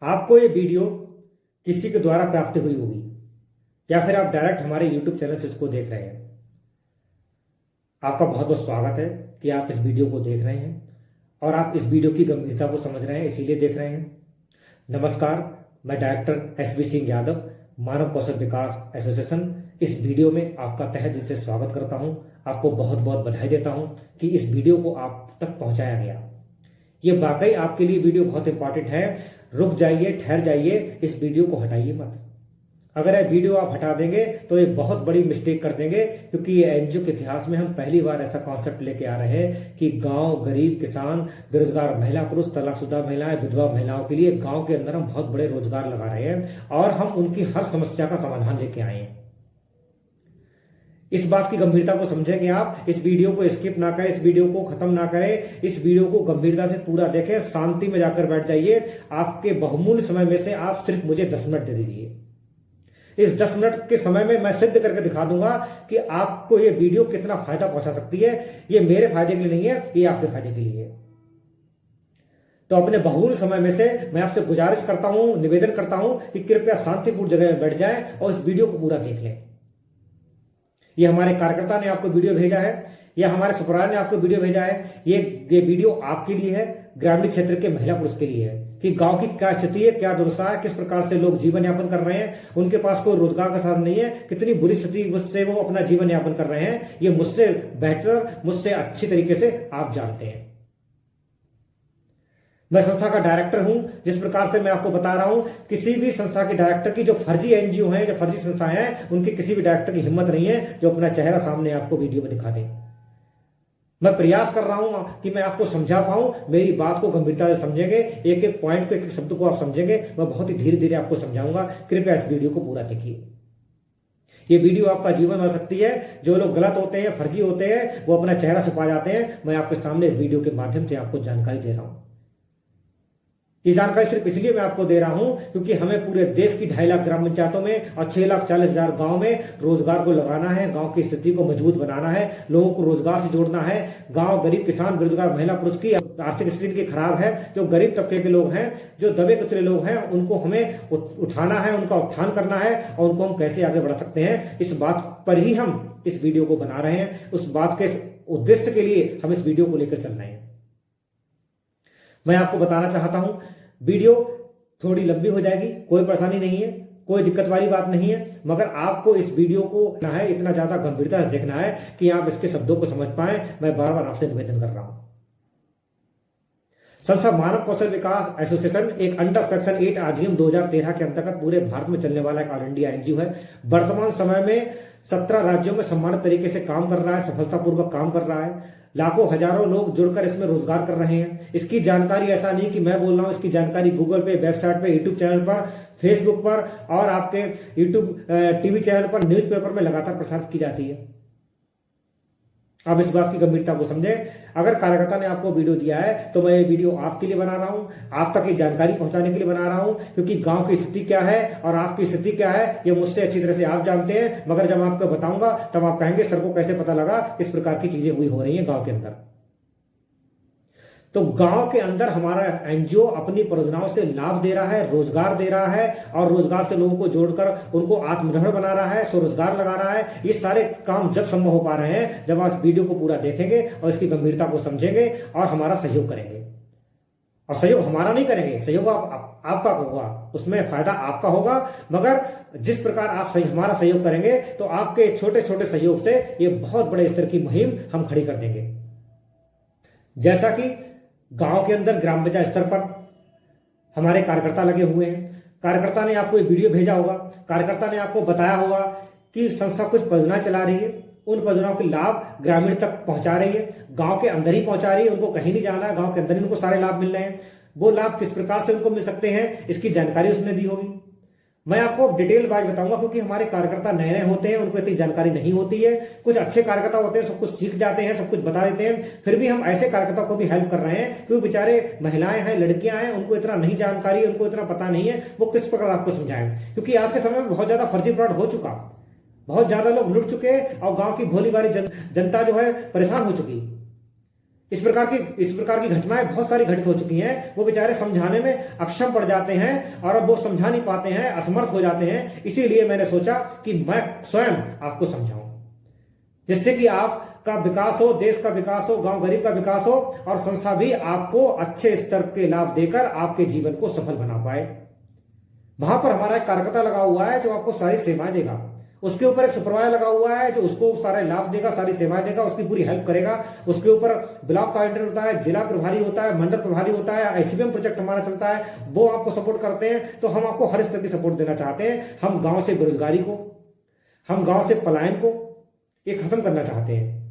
आपको ये वीडियो किसी के द्वारा प्राप्त हुई होगी या फिर आप डायरेक्ट हमारे YouTube चैनल से इसको देख रहे हैं। आपका बहुत बहुत स्वागत है कि आप इस वीडियो को देख रहे हैं और आप इस वीडियो की गंभीरता को समझ रहे हैं, इसीलिए देख रहे हैं। नमस्कार, मैं डायरेक्टर एसबी सिंह यादव, मानव कौशल विकास एसोसिएशन, इस वीडियो में आपका तहे दिल से स्वागत करता हूं। आपको बहुत बहुत बधाई देता हूं कि इस वीडियो को आप तक पहुंचाया गया। ये वाकई आपके लिए वीडियो बहुत इंपॉर्टेंट है। रुक जाइए, ठहर जाइए, इस वीडियो को हटाइए मत। अगर ये वीडियो आप हटा देंगे तो ये बहुत बड़ी मिस्टेक कर देंगे, क्योंकि ये एनजीओ के इतिहास में हम पहली बार ऐसा कॉन्सेप्ट लेके आ रहे हैं कि गांव, गरीब किसान, बेरोजगार महिला पुरुष, तलाकशुदा महिलाएं, विधवा महिलाओं के लिए गांव के अंदर हम बहुत बड़े रोजगार लगा रहे हैं और हम उनकी हर समस्या का समाधान लेके आए हैं। इस बात की गंभीरता को समझेंगे आप। इस वीडियो को स्किप ना करें, इस वीडियो को खत्म ना करें, इस वीडियो को गंभीरता से पूरा देखें, शांति में जाकर बैठ जाइए। आपके बहुमूल्य समय में से आप सिर्फ मुझे 10 मिनट दे दीजिए। इस 10 मिनट के समय में मैं सिद्ध करके दिखा दूंगा कि आपको ये वीडियो कितना फायदा पहुंचा सकती है। ये मेरे फायदे के लिए नहीं है, ये आपके फायदे के लिए है। तो अपने बहुमूल्य समय में से मैं आपसे गुजारिश करता हूं, निवेदन करता हूं कि कृपया शांतिपूर्ण जगह में बैठ जाएं और इस वीडियो को पूरा देख लें। ये हमारे कार्यकर्ता ने आपको वीडियो भेजा है, या हमारे सुपरवाइजर ने आपको वीडियो भेजा है। ये वीडियो आपके लिए है, ग्रामीण क्षेत्र के महिला पुरुष के लिए है कि गांव की क्या स्थिति है, क्या दुर्दशा है, किस प्रकार से लोग जीवन यापन कर रहे हैं, उनके पास कोई रोजगार का साधन नहीं है, कितनी बुरी स्थिति से वो अपना जीवन यापन कर रहे हैं। ये मुझसे बेहतर, मुझसे अच्छी तरीके से आप जानते हैं। मैं संस्था का डायरेक्टर हूं। जिस प्रकार से मैं आपको बता रहा हूं, किसी भी संस्था के डायरेक्टर की, जो फर्जी एनजीओ हैं, जो फर्जी संस्थाएं हैं, उनकी किसी भी डायरेक्टर की हिम्मत नहीं है जो अपना चेहरा सामने आपको वीडियो में दिखा दे। मैं प्रयास कर रहा हूं कि मैं आपको समझा पाऊं, मेरी बात को गंभीरता से समझेंगे, एक एक पॉइंट को, एक एक शब्द को आप समझेंगे। मैं बहुत ही धीरे धीरे आपको समझाऊंगा। कृपया इस वीडियो को पूरा देखिए। ये वीडियो आपका जीवन बना सकती है। जो लोग गलत होते हैं, फर्जी होते हैं, वो अपना चेहरा छुपा जाते हैं। मैं आपके सामने इस वीडियो के माध्यम से आपको जानकारी दे रहा हूं। ये जानकारी सिर्फ इसलिए मैं आपको दे रहा हूं क्योंकि हमें पूरे देश की 2.5 लाख ग्राम पंचायतों में और 6,40,000 गांव में रोजगार को लगाना है। गांव की स्थिति को मजबूत बनाना है, लोगों को रोजगार से जोड़ना है। गांव, गरीब किसान, बेरोजगार महिला पुरुष की आर्थिक स्थिति की खराब है। जो गरीब तबके के लोग हैं, जो दबे कुचले लोग हैं, उनको हमें उठाना है, उनका उत्थान करना है और उनको हम कैसे आगे बढ़ा सकते हैं, इस बात पर ही हम इस वीडियो को बना रहे हैं। उस बात के उद्देश्य के लिए हम इस वीडियो को लेकर चल रहे हैं। मैं आपको बताना चाहता हूं, वीडियो थोड़ी लंबी हो जाएगी, कोई परेशानी नहीं है, कोई दिक्कत वाली बात नहीं है, मगर आपको इस वीडियो को ना है, इतना ज्यादा गंभीरता से देखना है कि आप इसके शब्दों को समझ पाए। मैं बार बार आपसे निवेदन कर रहा हूं। संस्था मानव कौशल विकास एसोसिएशन एक अंडर सेक्शन 8 अधिनियम 2013 के अंतर्गत पूरे भारत में चलने वाला एक ऑल इंडिया एनजीओ है। वर्तमान समय में 17 राज्यों में सम्मानित तरीके से काम कर रहा है, सफलतापूर्वक काम कर रहा है। लाखों हजारों लोग जुड़कर इसमें रोजगार कर रहे हैं। इसकी जानकारी ऐसा नहीं कि मैं बोल रहा हूं, इसकी जानकारी गूगल पे, वेबसाइट पे, यूट्यूब चैनल पर, फेसबुक पर और आपके यूट्यूब टीवी चैनल पर, न्यूज़पेपर में लगातार प्रसारित की जाती है। आप इस बात की गंभीरता को समझें। अगर कार्यकर्ता ने आपको वीडियो दिया है तो मैं ये वीडियो आपके लिए बना रहा हूं, आप तक ये जानकारी पहुंचाने के लिए बना रहा हूं, क्योंकि गांव की स्थिति क्या है और आपकी स्थिति क्या है ये मुझसे अच्छी तरह से आप जानते हैं। मगर जब आपको बताऊंगा तब आप कहेंगे सर को कैसे पता लगा, इस प्रकार की चीजें हुई हो रही हैं गांव के अंदर। तो गांव के अंदर हमारा एनजीओ अपनी परियोजनाओं से लाभ दे रहा है, रोजगार दे रहा है और रोजगार से लोगों को जोड़कर उनको आत्मनिर्भर बना रहा है, स्वरोजगार लगा रहा है। ये सारे काम जब संभव हो पा रहे हैं जब आप वीडियो को पूरा देखेंगे और इसकी गंभीरता को समझेंगे और हमारा सहयोग करेंगे। और सहयोग हमारा नहीं करेंगे, सहयोग आपका होगा, उसमें फायदा आपका होगा। मगर जिस प्रकार आप हमारा सहयोग करेंगे तो आपके छोटे छोटे सहयोग से ये बहुत बड़े स्तर की मुहिम हम खड़ी कर देंगे। जैसा कि गांव के अंदर ग्राम पंचायत स्तर पर हमारे कार्यकर्ता लगे हुए हैं। कार्यकर्ता ने आपको ये वीडियो भेजा होगा, कार्यकर्ता ने आपको बताया होगा कि संस्था कुछ परियोजना चला रही है, उन परियोजनाओं के लाभ ग्रामीण तक पहुंचा रही है, गांव के अंदर ही पहुंचा रही है, उनको कहीं नहीं जाना है, गांव के अंदर ही उनको सारे लाभ मिल रहे हैं। वो लाभ किस प्रकार से उनको मिल सकते हैं, इसकी जानकारी उसने दी होगी। मैं आपको डिटेल वाइज बताऊंगा, क्योंकि हमारे कार्यकर्ता नए नए होते हैं, उनको इतनी जानकारी नहीं होती है। कुछ अच्छे कार्यकर्ता होते हैं, सब कुछ सीख जाते हैं, सब कुछ बता देते हैं। फिर भी हम ऐसे कार्यकर्ता को भी हेल्प कर रहे हैं क्योंकि बेचारे महिलाएं हैं, लड़कियां हैं, उनको इतना नहीं जानकारी, उनको इतना पता नहीं है, वो किस प्रकार आपको समझाएं। क्योंकि आज के समय में बहुत ज्यादा फर्जी फ्रॉड हो चुका, बहुत ज्यादा लोग लुट चुके और गांव की भोली भाली जनता जो है परेशान हो चुकी। इस प्रकार की घटनाएं बहुत सारी घटित हो चुकी हैं। वो बेचारे समझाने में अक्षम पड़ जाते हैं और अब वो समझा नहीं पाते हैं, असमर्थ हो जाते हैं। इसीलिए मैंने सोचा कि मैं स्वयं आपको समझाऊं, जिससे कि आपका विकास हो, देश का विकास हो, गांव गरीब का विकास हो और संस्था भी आपको अच्छे स्तर के लाभ देकर आपके जीवन को सफल बना पाए। वहां पर हमारा एक कार्यकर्ता लगा हुआ है जो आपको सारी सेवाएं देगा। उसके ऊपर एक सुपरवाइजर लगा हुआ है जो उसको सारे लाभ देगा, सारी सेवाएं देगा, उसकी पूरी हेल्प करेगा। उसके ऊपर ब्लॉक कोऑर्डिनेटर होता है, जिला प्रभारी होता है, मंडल प्रभारी होता है, एचबीएम प्रोजेक्ट हमारा चलता है, वो आपको सपोर्ट करते हैं। तो हम आपको हर स्तर की सपोर्ट देना चाहते हैं। हम गांव से बेरोजगारी को, हम गांव से पलायन को ये खत्म करना चाहते हैं।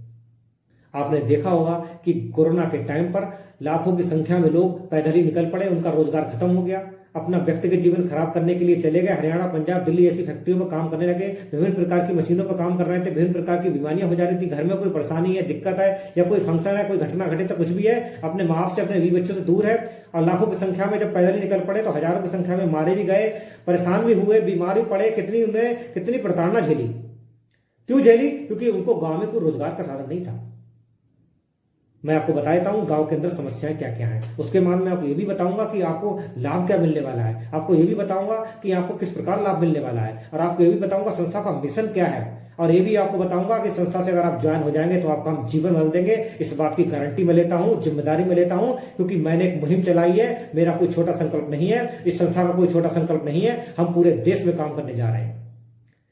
आपने देखा होगा कि कोरोना के टाइम पर लाखों की संख्या में लोग पैदल ही निकल पड़े, उनका रोजगार खत्म हो गया, अपना व्यक्तिगत जीवन खराब करने के लिए चले गए, हरियाणा, पंजाब, दिल्ली ऐसी फैक्ट्रियों में काम करने लगे, विभिन्न प्रकार की मशीनों पर काम कर रहे थे, विभिन्न प्रकार की बीमारियां हो जा रही थी, घर में कोई परेशानी है, दिक्कत है या कोई फंक्शन है, कोई घटना घटित है, कुछ भी है, अपने माँ बाप से, अपने बीवी बच्चों से दूर है और लाखों की संख्या में जब पैदल ही निकल पड़े तो हजारों की संख्या में मारे भी गए, परेशान भी हुए, बीमार भी पड़े, कितनी प्रताड़ना झेली। क्यों झेली? क्योंकि उनको गांव में कोई रोजगार का साधन नहीं था। मैं आपको बता देता हूं गांव के अंदर समस्याएं क्या क्या हैं। उसके बाद मैं आपको ये भी बताऊंगा कि आपको लाभ क्या मिलने वाला है, आपको ये भी बताऊंगा कि आपको किस प्रकार लाभ मिलने वाला है, और आपको ये भी बताऊंगा संस्था का मिशन क्या है, और ये भी आपको बताऊंगा कि संस्था से अगर आप ज्वाइन हो जाएंगे तो आपका हम जीवन बदल देंगे। इस बात की गारंटी मैं लेता हूं, जिम्मेदारी में लेता हूं, क्योंकि मैंने एक मुहिम चलाई है। मेरा कोई छोटा संकल्प नहीं है, इस संस्था का कोई छोटा संकल्प नहीं है। हम पूरे देश में काम करने जा रहे हैं।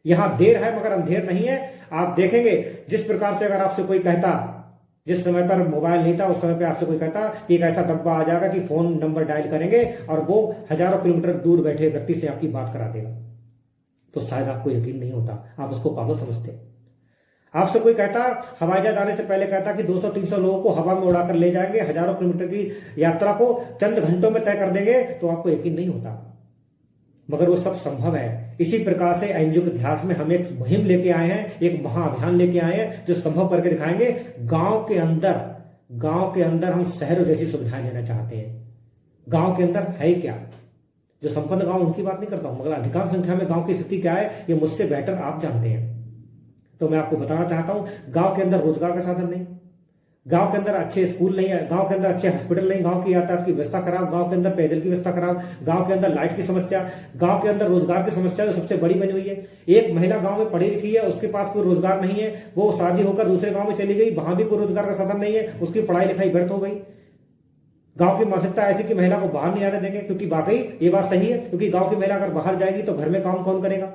यहां देर है मगर अंधेर नहीं है। आप देखेंगे जिस प्रकार से अगर आपसे कोई कहता, जिस समय पर मोबाइल नहीं था उस समय पे आपसे कोई कहता कि एक ऐसा डब्बा आ जाएगा कि फोन नंबर डायल करेंगे और वो हजारों किलोमीटर दूर बैठे व्यक्ति से आपकी बात करा देगा, तो शायद आपको यकीन नहीं होता, आप उसको पागल समझते। आपसे कोई कहता, हवाई जहाज आने से पहले कहता कि 200-300 लोगों को हवा में उड़ाकर ले जाएंगे, हजारों किलोमीटर की यात्रा को चंद घंटों में तय कर देंगे, तो आपको यकीन नहीं होता, मगर वो सब संभव है। इसी प्रकार से एनजीओ के इतिहास में हम एक मुहिम लेके आए हैं, एक महाअभियान लेके आए हैं जो संभव करके दिखाएंगे। गांव के अंदर हम शहरों जैसी सुविधाएं देना चाहते हैं। गांव के अंदर है क्या, जो संपन्न गांव उनकी बात नहीं करता हूं, मगर अधिकांश संख्या में गांव की स्थिति क्या है ये मुझसे बेहतर आप जानते हैं। तो मैं आपको बताना चाहता हूं, गांव के अंदर रोजगार का साधन नहीं, गांव के अंदर अच्छे स्कूल नहीं है, गांव के अंदर अच्छे हॉस्पिटल नहीं, गांव की यातायात की व्यवस्था खराब, गांव के अंदर पेयजल की व्यवस्था खराब, गांव के अंदर लाइट की समस्या, गांव के अंदर रोजगार की समस्या जो सबसे बड़ी बनी हुई है। एक महिला गांव में पढ़ी लिखी है, उसके पास कोई रोजगार नहीं है, वो शादी होकर दूसरे गांव में चली गई, वहां भी कोई रोजगार का साधन नहीं है, उसकी पढ़ाई लिखाई व्यर्थ हो गई। गांव की मानसिकता ऐसी कि महिला को बाहर नहीं आने देंगे, क्योंकि वाकई ये बात सही है, क्योंकि गांव की महिला अगर बाहर जाएगी तो घर में काम कौन करेगा,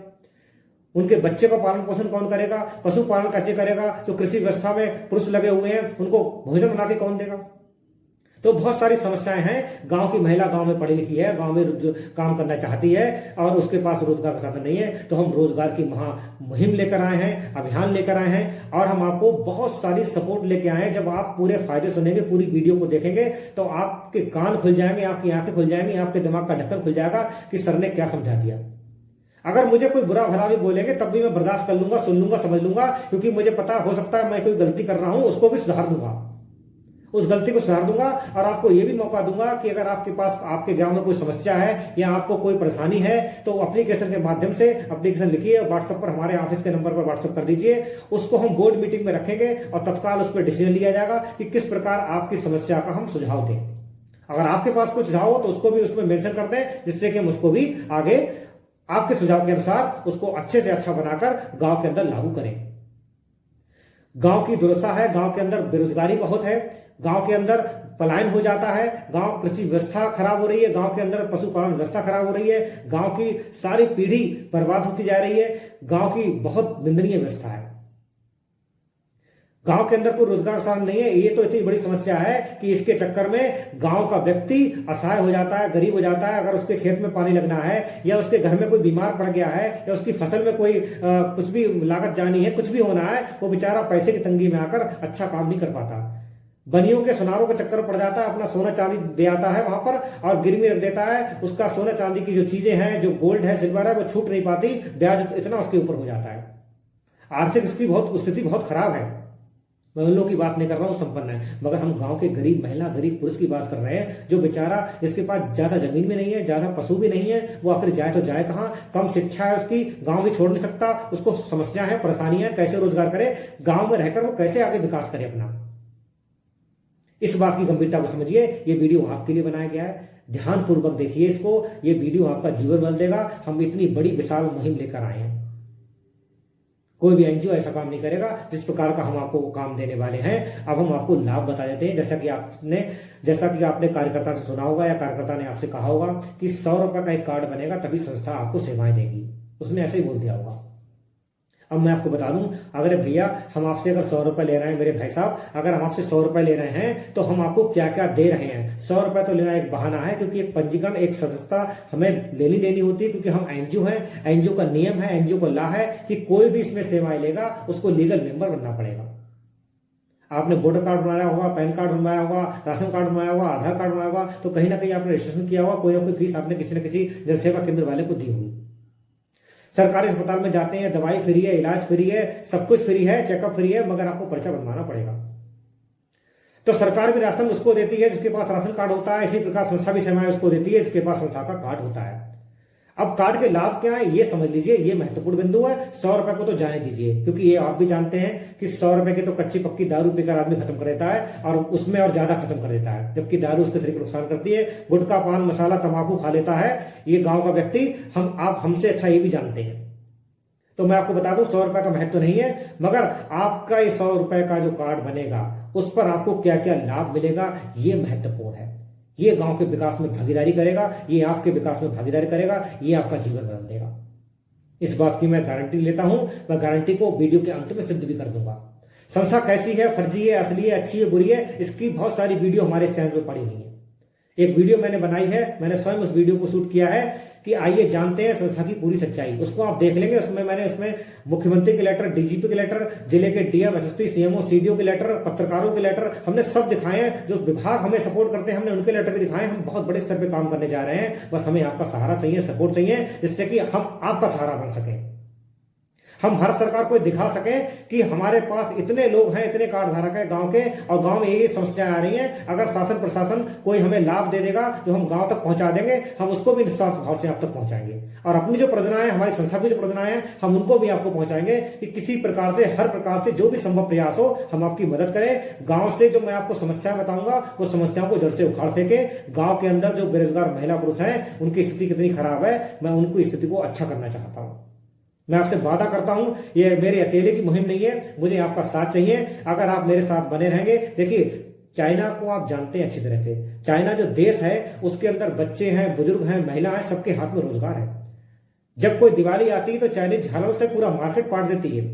उनके बच्चे का पालन पोषण कौन करेगा, पशुपालन कैसे करेगा, जो कृषि व्यवस्था में पुरुष लगे हुए हैं उनको भोजन बना के कौन देगा। तो बहुत सारी समस्याएं हैं। गांव की महिला गांव में पढ़ी लिखी है, गांव में काम करना चाहती है और उसके पास रोजगार का साधन नहीं है, तो हम रोजगार की मुहिम लेकर आए हैं, अभियान लेकर आए हैं और हम आपको बहुत सारी सपोर्ट लेके आए हैं। जब आप पूरे फायदे सुनेंगे, पूरी वीडियो को देखेंगे तो आपके कान खुल जाएंगे, आपकी आंखें खुल जाएंगी, आपके दिमाग का ढक्कन खुल जाएगा कि सर ने क्या समझा दिया। अगर मुझे कोई बुरा भला भी बोलेंगे तब भी मैं बर्दाश्त कर लूंगा, सुन लूंगा, समझ लूंगा, क्योंकि मुझे पता हो सकता है मैं कोई गलती कर रहा हूं, उसको भी सुधार दूंगा, उस गलती को सुधार दूंगा। और आपको यह भी मौका दूंगा कि अगर आपके पास आपके गांव में कोई समस्या है या आपको कोई परेशानी है तो एप्लीकेशन के माध्यम से एप्लीकेशन लिखिए, व्हाट्सएप पर हमारे ऑफिस के नंबर पर व्हाट्सएप कर दीजिए, उसको हम बोर्ड मीटिंग में रखेंगे और तत्काल उस पर डिसीजन लिया जाएगा कि किस प्रकार आपकी समस्या का हम सुझाव दें। अगर आपके पास कोई सुझाव हो तो उसको भी उसमें मेंशन कर दें, जिससे कि हम उसको भी आगे आपके सुझाव के अनुसार उसको अच्छे से अच्छा बनाकर गांव के अंदर लागू करें। गांव की दुर्दशा है, गांव के अंदर बेरोजगारी बहुत है, गांव के अंदर पलायन हो जाता है, गांव कृषि व्यवस्था खराब हो रही है, गांव के अंदर पशुपालन व्यवस्था खराब हो रही है, गांव की सारी पीढ़ी बर्बाद होती जा रही है, गांव की बहुत निंदनीय व्यवस्था है। गांव के अंदर कोई रोजगार साधन नहीं है, ये तो इतनी बड़ी समस्या है कि इसके चक्कर में गांव का व्यक्ति असहाय हो जाता है, गरीब हो जाता है। अगर उसके खेत में पानी लगना है या उसके घर में कोई बीमार पड़ गया है या उसकी फसल में कोई कुछ भी लागत जानी है, कुछ भी होना है, वो बेचारा पैसे की तंगी में आकर अच्छा काम नहीं कर पाता, बनियों के सुनारों के चक्कर पड़ जाता है, अपना सोना चांदी दे आता है वहां पर और गिरवी रख देता है। उसका सोना चांदी की जो चीजें हैं, जो गोल्ड है, सिल्वर है, वो छूट नहीं पाती, ब्याज इतना उसके ऊपर हो जाता है। आर्थिक स्थिति बहुत खराब है। मैं उन लोगों की बात नहीं कर रहा हूं संपन्न है, मगर हम गांव के गरीब महिला, गरीब पुरुष की बात कर रहे हैं, जो बेचारा जिसके पास ज्यादा जमीन भी नहीं है, ज्यादा पशु भी नहीं है, वो आखिर जाए तो जाए कहां, कम शिक्षा है उसकी, गांव भी छोड़ नहीं सकता, उसको समस्या है, परेशानियां, कैसे रोजगार करे, गांव में रहकर वो कैसे आगे विकास करे अपना। इस बात की गंभीरता को समझिए, ये वीडियो आपके लिए बनाया गया है, ध्यानपूर्वक देखिए इसको, ये वीडियो आपका जीवन बदल देगा। हम इतनी बड़ी विशाल मुहिम लेकर आए हैं, कोई भी एनजीओ ऐसा काम नहीं करेगा जिस प्रकार का हम आपको काम देने वाले हैं। अब हम आपको लाभ बता देते हैं। जैसा कि आपने कार्यकर्ता से सुना होगा या कार्यकर्ता ने आपसे कहा होगा कि 100 रुपए का एक कार्ड बनेगा तभी संस्था आपको सेवाएं देगी, उसने ऐसे ही बोल दिया होगा। अब मैं आपको बता दूं, अगर भैया हम आपसे अगर 100 रुपए ले रहे हैं, मेरे भाई साहब अगर हम आपसे 100 रुपए ले रहे हैं तो हम आपको क्या क्या दे रहे हैं। 100 रुपए तो लेना एक बहाना है, क्योंकि एक पंजीकरण, एक सदस्यता हमें लेनी होती है, क्योंकि हम एनजीओ हैं। एनजीओ का नियम है, एनजीओ को लॉ है कि कोई भी इसमें सेवाएं लेगा उसको लीगल मेंबर बनना पड़ेगा। आपने वोटर कार्ड बनाया होगा, पैन कार्ड बनवाया होगा, राशन कार्ड बनवाया होगा, आधार कार्ड बनवाया होगा, तो कहीं ना कहीं आपने रजिस्ट्रेशन किया होगा, कोई ना कोई फीस आपने किसी न किसी जनसेवा केंद्र वाले को दी होगी। सरकारी अस्पताल में जाते हैं, दवाई फ्री है, इलाज फ्री है, सब कुछ फ्री है, चेकअप फ्री है, मगर आपको पर्चा बनवाना पड़ेगा। तो सरकार भी राशन उसको देती है जिसके पास राशन कार्ड होता है, इसी प्रकार संस्था भी सेवाएं उसको देती है जिसके पास संस्था का कार्ड होता है। अब कार्ड के लाभ क्या है ये समझ लीजिए, ये महत्वपूर्ण बिंदु है। 100 रुपए को तो जाने दीजिए, क्योंकि ये आप भी जानते हैं कि 100 रुपए की तो कच्ची पक्की दारू पीकर आदमी खत्म कर देता है, और उसमें और ज्यादा खत्म कर देता है, जबकि दारू उसके शरीर को नुकसान करती है। गुटखा, पान मसाला, तंबाकू खा लेता है ये गांव का व्यक्ति, आप हमसे अच्छा ये भी जानते हैं। तो मैं आपको बता दूं 100 रुपए का महत्व नहीं है, मगर आपका ये 100 रुपए का जो कार्ड बनेगा उस पर आपको क्या क्या लाभ मिलेगा ये महत्वपूर्ण है। ये गांव के विकास में भागीदारी करेगा, ये आपके विकास में भागीदारी करेगा, ये आपका जीवन बदल देगा। इस बात की मैं गारंटी लेता हूं। मैं गारंटी को वीडियो के अंत में सिद्ध भी कर दूंगा। संस्था कैसी है, फर्जी है, असली है, अच्छी है, बुरी है, इसकी बहुत सारी वीडियो हमारे चैनल पर पड़ी हुई है। एक वीडियो मैंने बनाई है, मैंने स्वयं उस वीडियो को शूट किया है कि आइए जानते हैं संस्था की पूरी सच्चाई। उसको आप देख लेंगे। उसमें मुख्यमंत्री के लेटर, डीजीपी के लेटर, जिले के डीएम, एसएसपी, सीएमओ, सीडीओ के लेटर, पत्रकारों के लेटर हमने सब दिखाए हैं। जो विभाग हमें सपोर्ट करते हैं हमने उनके लेटर भी दिखाए। हम बहुत बड़े स्तर पे काम करने जा रहे हैं। बस हमें आपका सहारा चाहिए, सपोर्ट चाहिए, जिससे कि हम आपका सहारा बन सकें। हम हर सरकार को दिखा सकें कि हमारे पास इतने लोग हैं, इतने कार्ड धारक हैं गांव के, और गांव में ये समस्याएं आ रही हैं। अगर शासन प्रशासन कोई हमें लाभ दे देगा जो हम गांव तक पहुंचा देंगे, हम उसको भी निस्वार्थ भाव से आप तक पहुंचाएंगे। और अपनी जो प्रयोजनाएं, हमारी संस्था की जो प्रयोजनाएं हैं, हम उनको भी आपको पहुंचाएंगे कि किसी प्रकार से, हर प्रकार से जो भी संभव प्रयास हो हम आपकी मदद करें। गांव से जो मैं आपको समस्याएं बताऊंगा वो समस्याओं को जड़ से उखाड़ फेंके। गांव के अंदर जो बेरोजगार महिला पुरुष हैं उनकी स्थिति कितनी खराब है, मैं उनकी स्थिति को अच्छा करना चाहता हूं। मैं आपसे वादा करता हूं ये मेरे अकेले की मुहिम नहीं है, मुझे आपका साथ चाहिए। अगर आप मेरे साथ बने रहेंगे, देखिए चाइना को आप जानते हैं अच्छी तरह से। चाइना जो देश है उसके अंदर बच्चे हैं, बुजुर्ग हैं, महिला हैं, सबके हाथ में रोजगार है। जब कोई दिवाली आती है तो चाइनीज झालरों से पूरा मार्केट पाट देती है।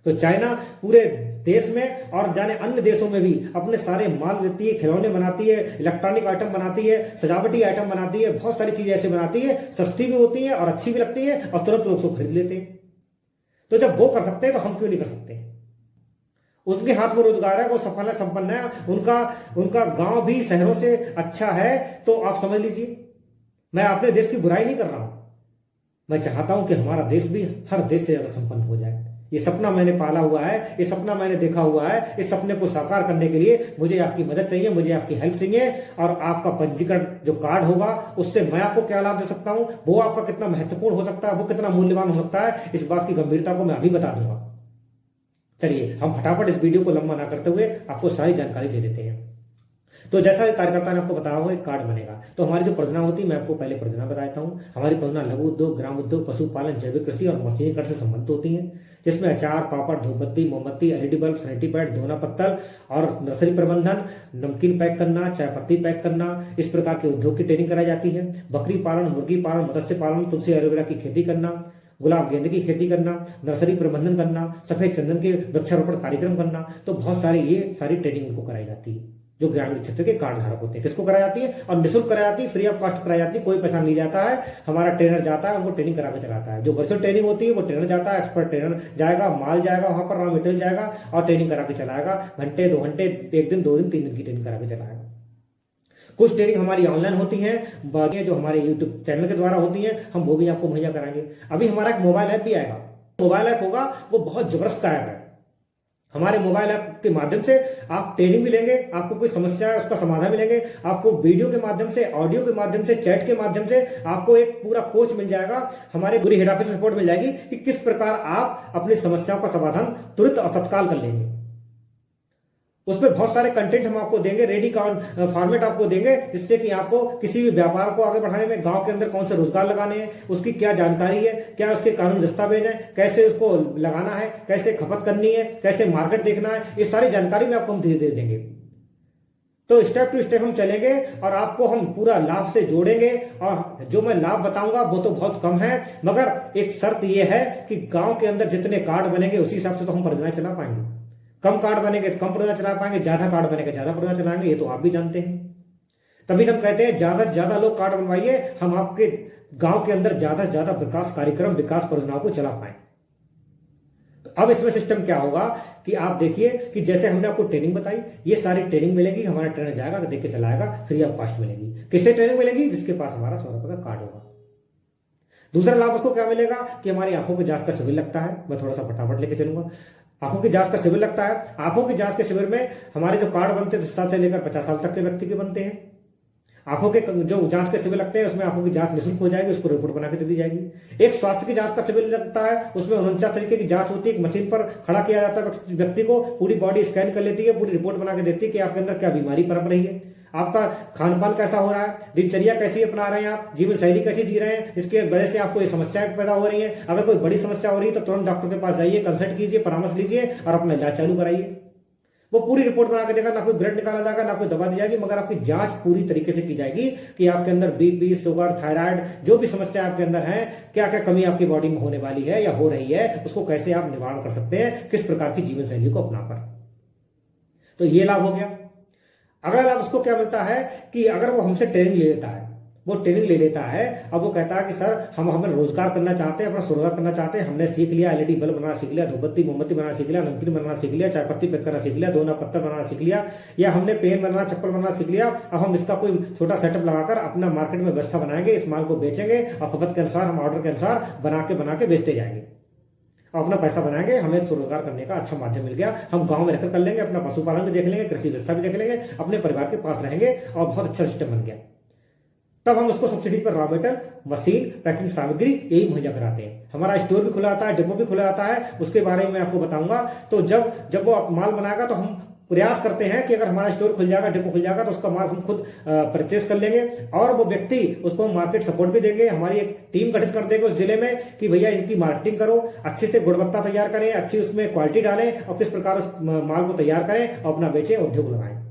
तो चाइना पूरे देश में और जाने अन्य देशों में भी अपने सारे माल देती है, खिलौने बनाती है, इलेक्ट्रॉनिक आइटम बनाती है, सजावटी आइटम बनाती है, बहुत सारी चीजें ऐसे बनाती है, सस्ती भी होती है और अच्छी भी लगती है, और तुरंत लोग उसको खरीद लेते हैं। तो जब वो कर सकते हैं तो हम क्यों नहीं कर सकते? उनके हाथ में रोजगार है, वो सफल है, संपन्न है, उनका गांव भी शहरों से अच्छा है। तो आप समझ लीजिए, मैं अपने देश की बुराई नहीं कर रहा हूं। मैं चाहता हूं कि हमारा देश भी हर देश से ज्यादा संपन्न हो जाए। ये सपना मैंने पाला हुआ है, ये सपना मैंने देखा हुआ है। इस सपने को साकार करने के लिए मुझे आपकी मदद चाहिए, मुझे आपकी हेल्प चाहिए। और आपका पंजीकरण जो कार्ड होगा उससे मैं आपको क्या लाभ दे सकता हूं, वो आपका कितना महत्वपूर्ण हो सकता है, वो कितना मूल्यवान हो सकता है, इस बात की गंभीरता को मैं अभी बता दूंगा। चलिए हम फटाफट इस वीडियो को लंबा ना करते हुए आपको सारी जानकारी दे देते हैं। तो जैसा कार्यकर्ता ने आपको बताया होगा एक कार्ड बनेगा, तो हमारी जो परियोजना होती है, मैं आपको पहले परियोजना बताता हूँ। हमारी परियोजना लघु उद्योग, ग्राम उद्योग, पशुपालन, जैविक कृषि और मशीनीकरण से संबंधित होती है, जिसमें अचार, पापड़, धूपबत्ती, मोमबत्ती, एलईडी बल्ब, सैनिटरी पैड, धोना पत्तल और नर्सरी प्रबंधन, नमकीन पैक करना, चाय पत्ती पैक करना, इस प्रकार के उद्योग की ट्रेनिंग कराई जाती है। बकरी पालन, मुर्गी पालन, मत्स्य पालन, तुलसी एलोवेरा की खेती करना, गुलाब गेंदे की खेती करना, नर्सरी प्रबंधन करना, सफेद चंदन के वृक्षारोपण कार्यक्रम करना। तो बहुत सारी ये सारी ट्रेनिंग उनको कराई जाती है जो ग्रामीण क्षेत्र के कार्ड धारक होते हैं। किसको कराई जाती है? और निःशुल्क कराई जाती है, फ्री ऑफ कॉस्ट कराई जाती है, कोई पैसा नहीं जाता है। हमारा ट्रेनर जाता है, उनको ट्रेनिंग करा के चलाता है। जो वर्चुअल ट्रेनिंग होती है वो ट्रेनर जाता है, एक्सपर्ट ट्रेनर जाएगा, माल जाएगा वहां पर, रॉ मटेरियल जाएगा और ट्रेनिंग करा के चलाएगा। घंटे, 2 घंटे, 1 दिन, 2 दिन, 3 दिन की ट्रेनिंग करा के चलाएगा। कुछ ट्रेनिंग हमारी ऑनलाइन होती है, बाकी जो हमारे यूट्यूब चैनल के द्वारा होती है हम वो भी आपको मुहैया कराएंगे। अभी हमारा एक मोबाइल ऐप भी आएगा। मोबाइल ऐप होगा वो बहुत जबरदस्त ऐप है। हमारे मोबाइल ऐप के माध्यम से आप ट्रेनिंग भी लेंगे, आपको कोई समस्या है उसका समाधान भी लेंगे, आपको वीडियो के माध्यम से, ऑडियो के माध्यम से, चैट के माध्यम से आपको एक पूरा कोच मिल जाएगा। हमारे पूरी हेड ऑफिस सपोर्ट मिल जाएगी कि किस प्रकार आप अपनी समस्याओं का समाधान तुरंत और तत्काल कर लेंगे। उसमें बहुत सारे कंटेंट हम आपको देंगे, रेडी फॉर्मेट आपको देंगे, जिससे कि आपको किसी भी व्यापार को आगे बढ़ाने में गांव के अंदर कौन से रोजगार लगाने हैं, उसकी क्या जानकारी है, क्या उसके कानूनी दस्तावेज हैं, कैसे उसको लगाना है, कैसे खपत करनी है, कैसे मार्केट देखना है, ये सारी जानकारी में आपको हम धीरे धीरे देंगे। तो स्टेप टू स्टेप हम चलेंगे और आपको हम पूरा लाभ से जोड़ेंगे। और जो मैं लाभ बताऊंगा वो तो बहुत कम है, मगर एक शर्त यह है कि गांव के अंदर जितने कार्ड बनेंगे उसी हिसाब से तो हम परियोजना चला पाएंगे। कम कार्ड बनेंगे तो कम परियोजना चला पाएंगे, ज्यादा कार्ड बनेगा ज्यादा परियोजना चलाएंगे, ये तो आप भी जानते हैं। तभी हम कहते हैं ज्यादा से ज्यादा लोग कार्ड बनवाइए, हम आपके गांव के अंदर ज्यादा से ज्यादा विकास कार्यक्रम, विकास परियोजनाओं को चला पाए। अब इसमें सिस्टम क्या होगा कि आप देखिए कि जैसे हमने आपको ट्रेनिंग बताई, ये सारी ट्रेनिंग मिलेगी, हमारा ट्रेनर जाएगा, देख के चलाएगा, फ्री ऑफ कॉस्ट मिलेगी। किससे ट्रेनिंग मिलेगी? जिसके पास हमारा 100 रुपए का कार्ड होगा। दूसरा लाभ उसको क्या मिलेगा कि हमारी आंखों की जांच का शिविर लगता है, मैं थोड़ा सा फटाफट लेके चलूंगा। आंखों की जांच का शिविर लगता है। आंखों की जांच के शिविर में हमारे जो कार्ड बनते हैं 10 साल से लेकर 50 साल तक के व्यक्ति के बनते हैं। आंखों के जो जांच के शिविर लगते हैं उसमें आंखों की जांच निःशुल्क हो जाएगी, उसको रिपोर्ट बना के दे दी जाएगी। एक स्वास्थ्य की जांच का शिविर लगता है, उसमें 49 तरीके की जांच होती है, एक मशीन पर खड़ा किया जाता है व्यक्ति को, पूरी बॉडी स्कैन कर लेती है, पूरी रिपोर्ट बना के देती है कि आपके अंदर क्या बीमारी पनप रही है, आपका खान पान कैसा हो रहा है, दिनचर्या कैसी अपना रहे हैं, आप जीवन शैली कैसी जी रहे हैं, इसके वजह से आपको ये समस्याएं पैदा हो रही है। अगर कोई बड़ी समस्या हो रही है तो तुरंत डॉक्टर के पास जाइए, कंसल्ट कीजिए, परामर्श लीजिए और अपना इलाज चालू कराइए। वो पूरी रिपोर्ट बना के देगा, ना कोई ब्लड निकाला जाएगा, ना कोई दवा दी जाएगी, मगर आपकी जांच पूरी तरीके से की जाएगी कि आपके अंदर बीपी, शुगर, थायराइड, जो भी समस्या आपके अंदर है, क्या क्या कमी आपकी बॉडी में होने वाली है या हो रही है, उसको कैसे आप निवारण कर सकते हैं, किस प्रकार की जीवन शैली को अपनाकर। तो ये लाभ हो गया। अगला लाभ उसको क्या मिलता है कि अगर वो हमसे ट्रेनिंग ले लेता है, वो ट्रेनिंग ले लेता है, अब वो कहता है कि सर हमें रोजगार करना चाहते हैं, अपना स्वरोजगार करना चाहते हैं, हमने सीख लिया, एलईडी बल्ब बनाना सीख लिया, धूपबत्ती मोमबत्ती बनाना सीख लिया, नमकीन बनाना सीख लिया, चाय पत्ती पैक करना सीख लिया, दोना पत्थर बनाना सीख लिया, या हमने पेन बनाना, चप्पल बनाना सीख लिया। अब हम इसका कोई छोटा सेटअप लगाकर अपना मार्केट में व्यवस्था बनाएंगे, इस माल को बेचेंगे और खपत के अनुसार हम ऑर्डर के अनुसार बना के बेचते जाएंगे और अपना पैसा बनाएंगे। हमें स्वरोजगार करने का अच्छा माध्यम मिल गया, हम गांव में रहकर कर लेंगे, अपना पशुपालन भी देख लेंगे, कृषि व्यवस्था भी देख लेंगे, अपने परिवार के पास रहेंगे और बहुत अच्छा सिस्टम बन गया। तब हम उसको सब्सिडी पर रॉ मेटेरियल, मशीन, पैकिंग सामग्री यही मुहैया कराते हैं। हमारा स्टोर भी खुला आता है, डिपो भी खुला आता है, उसके बारे में मैं आपको बताऊंगा। तो जब वो माल बनाएगा तो हम प्रयास करते हैं कि अगर हमारा स्टोर खुल जाएगा, डिपो खुल जाएगा, तो उसका माल हम खुद परचेस कर लेंगे और वो व्यक्ति उसको मार्केट सपोर्ट भी देंगे। हमारी एक टीम गठित कर देंगे उस जिले में कि भैया इनकी मार्केटिंग करो, अच्छे से गुणवत्ता तैयार करें, अच्छी उसमें क्वालिटी डालें और किस प्रकार उस माल को तैयार करें और अपना बेचें, उद्योग लगाएं।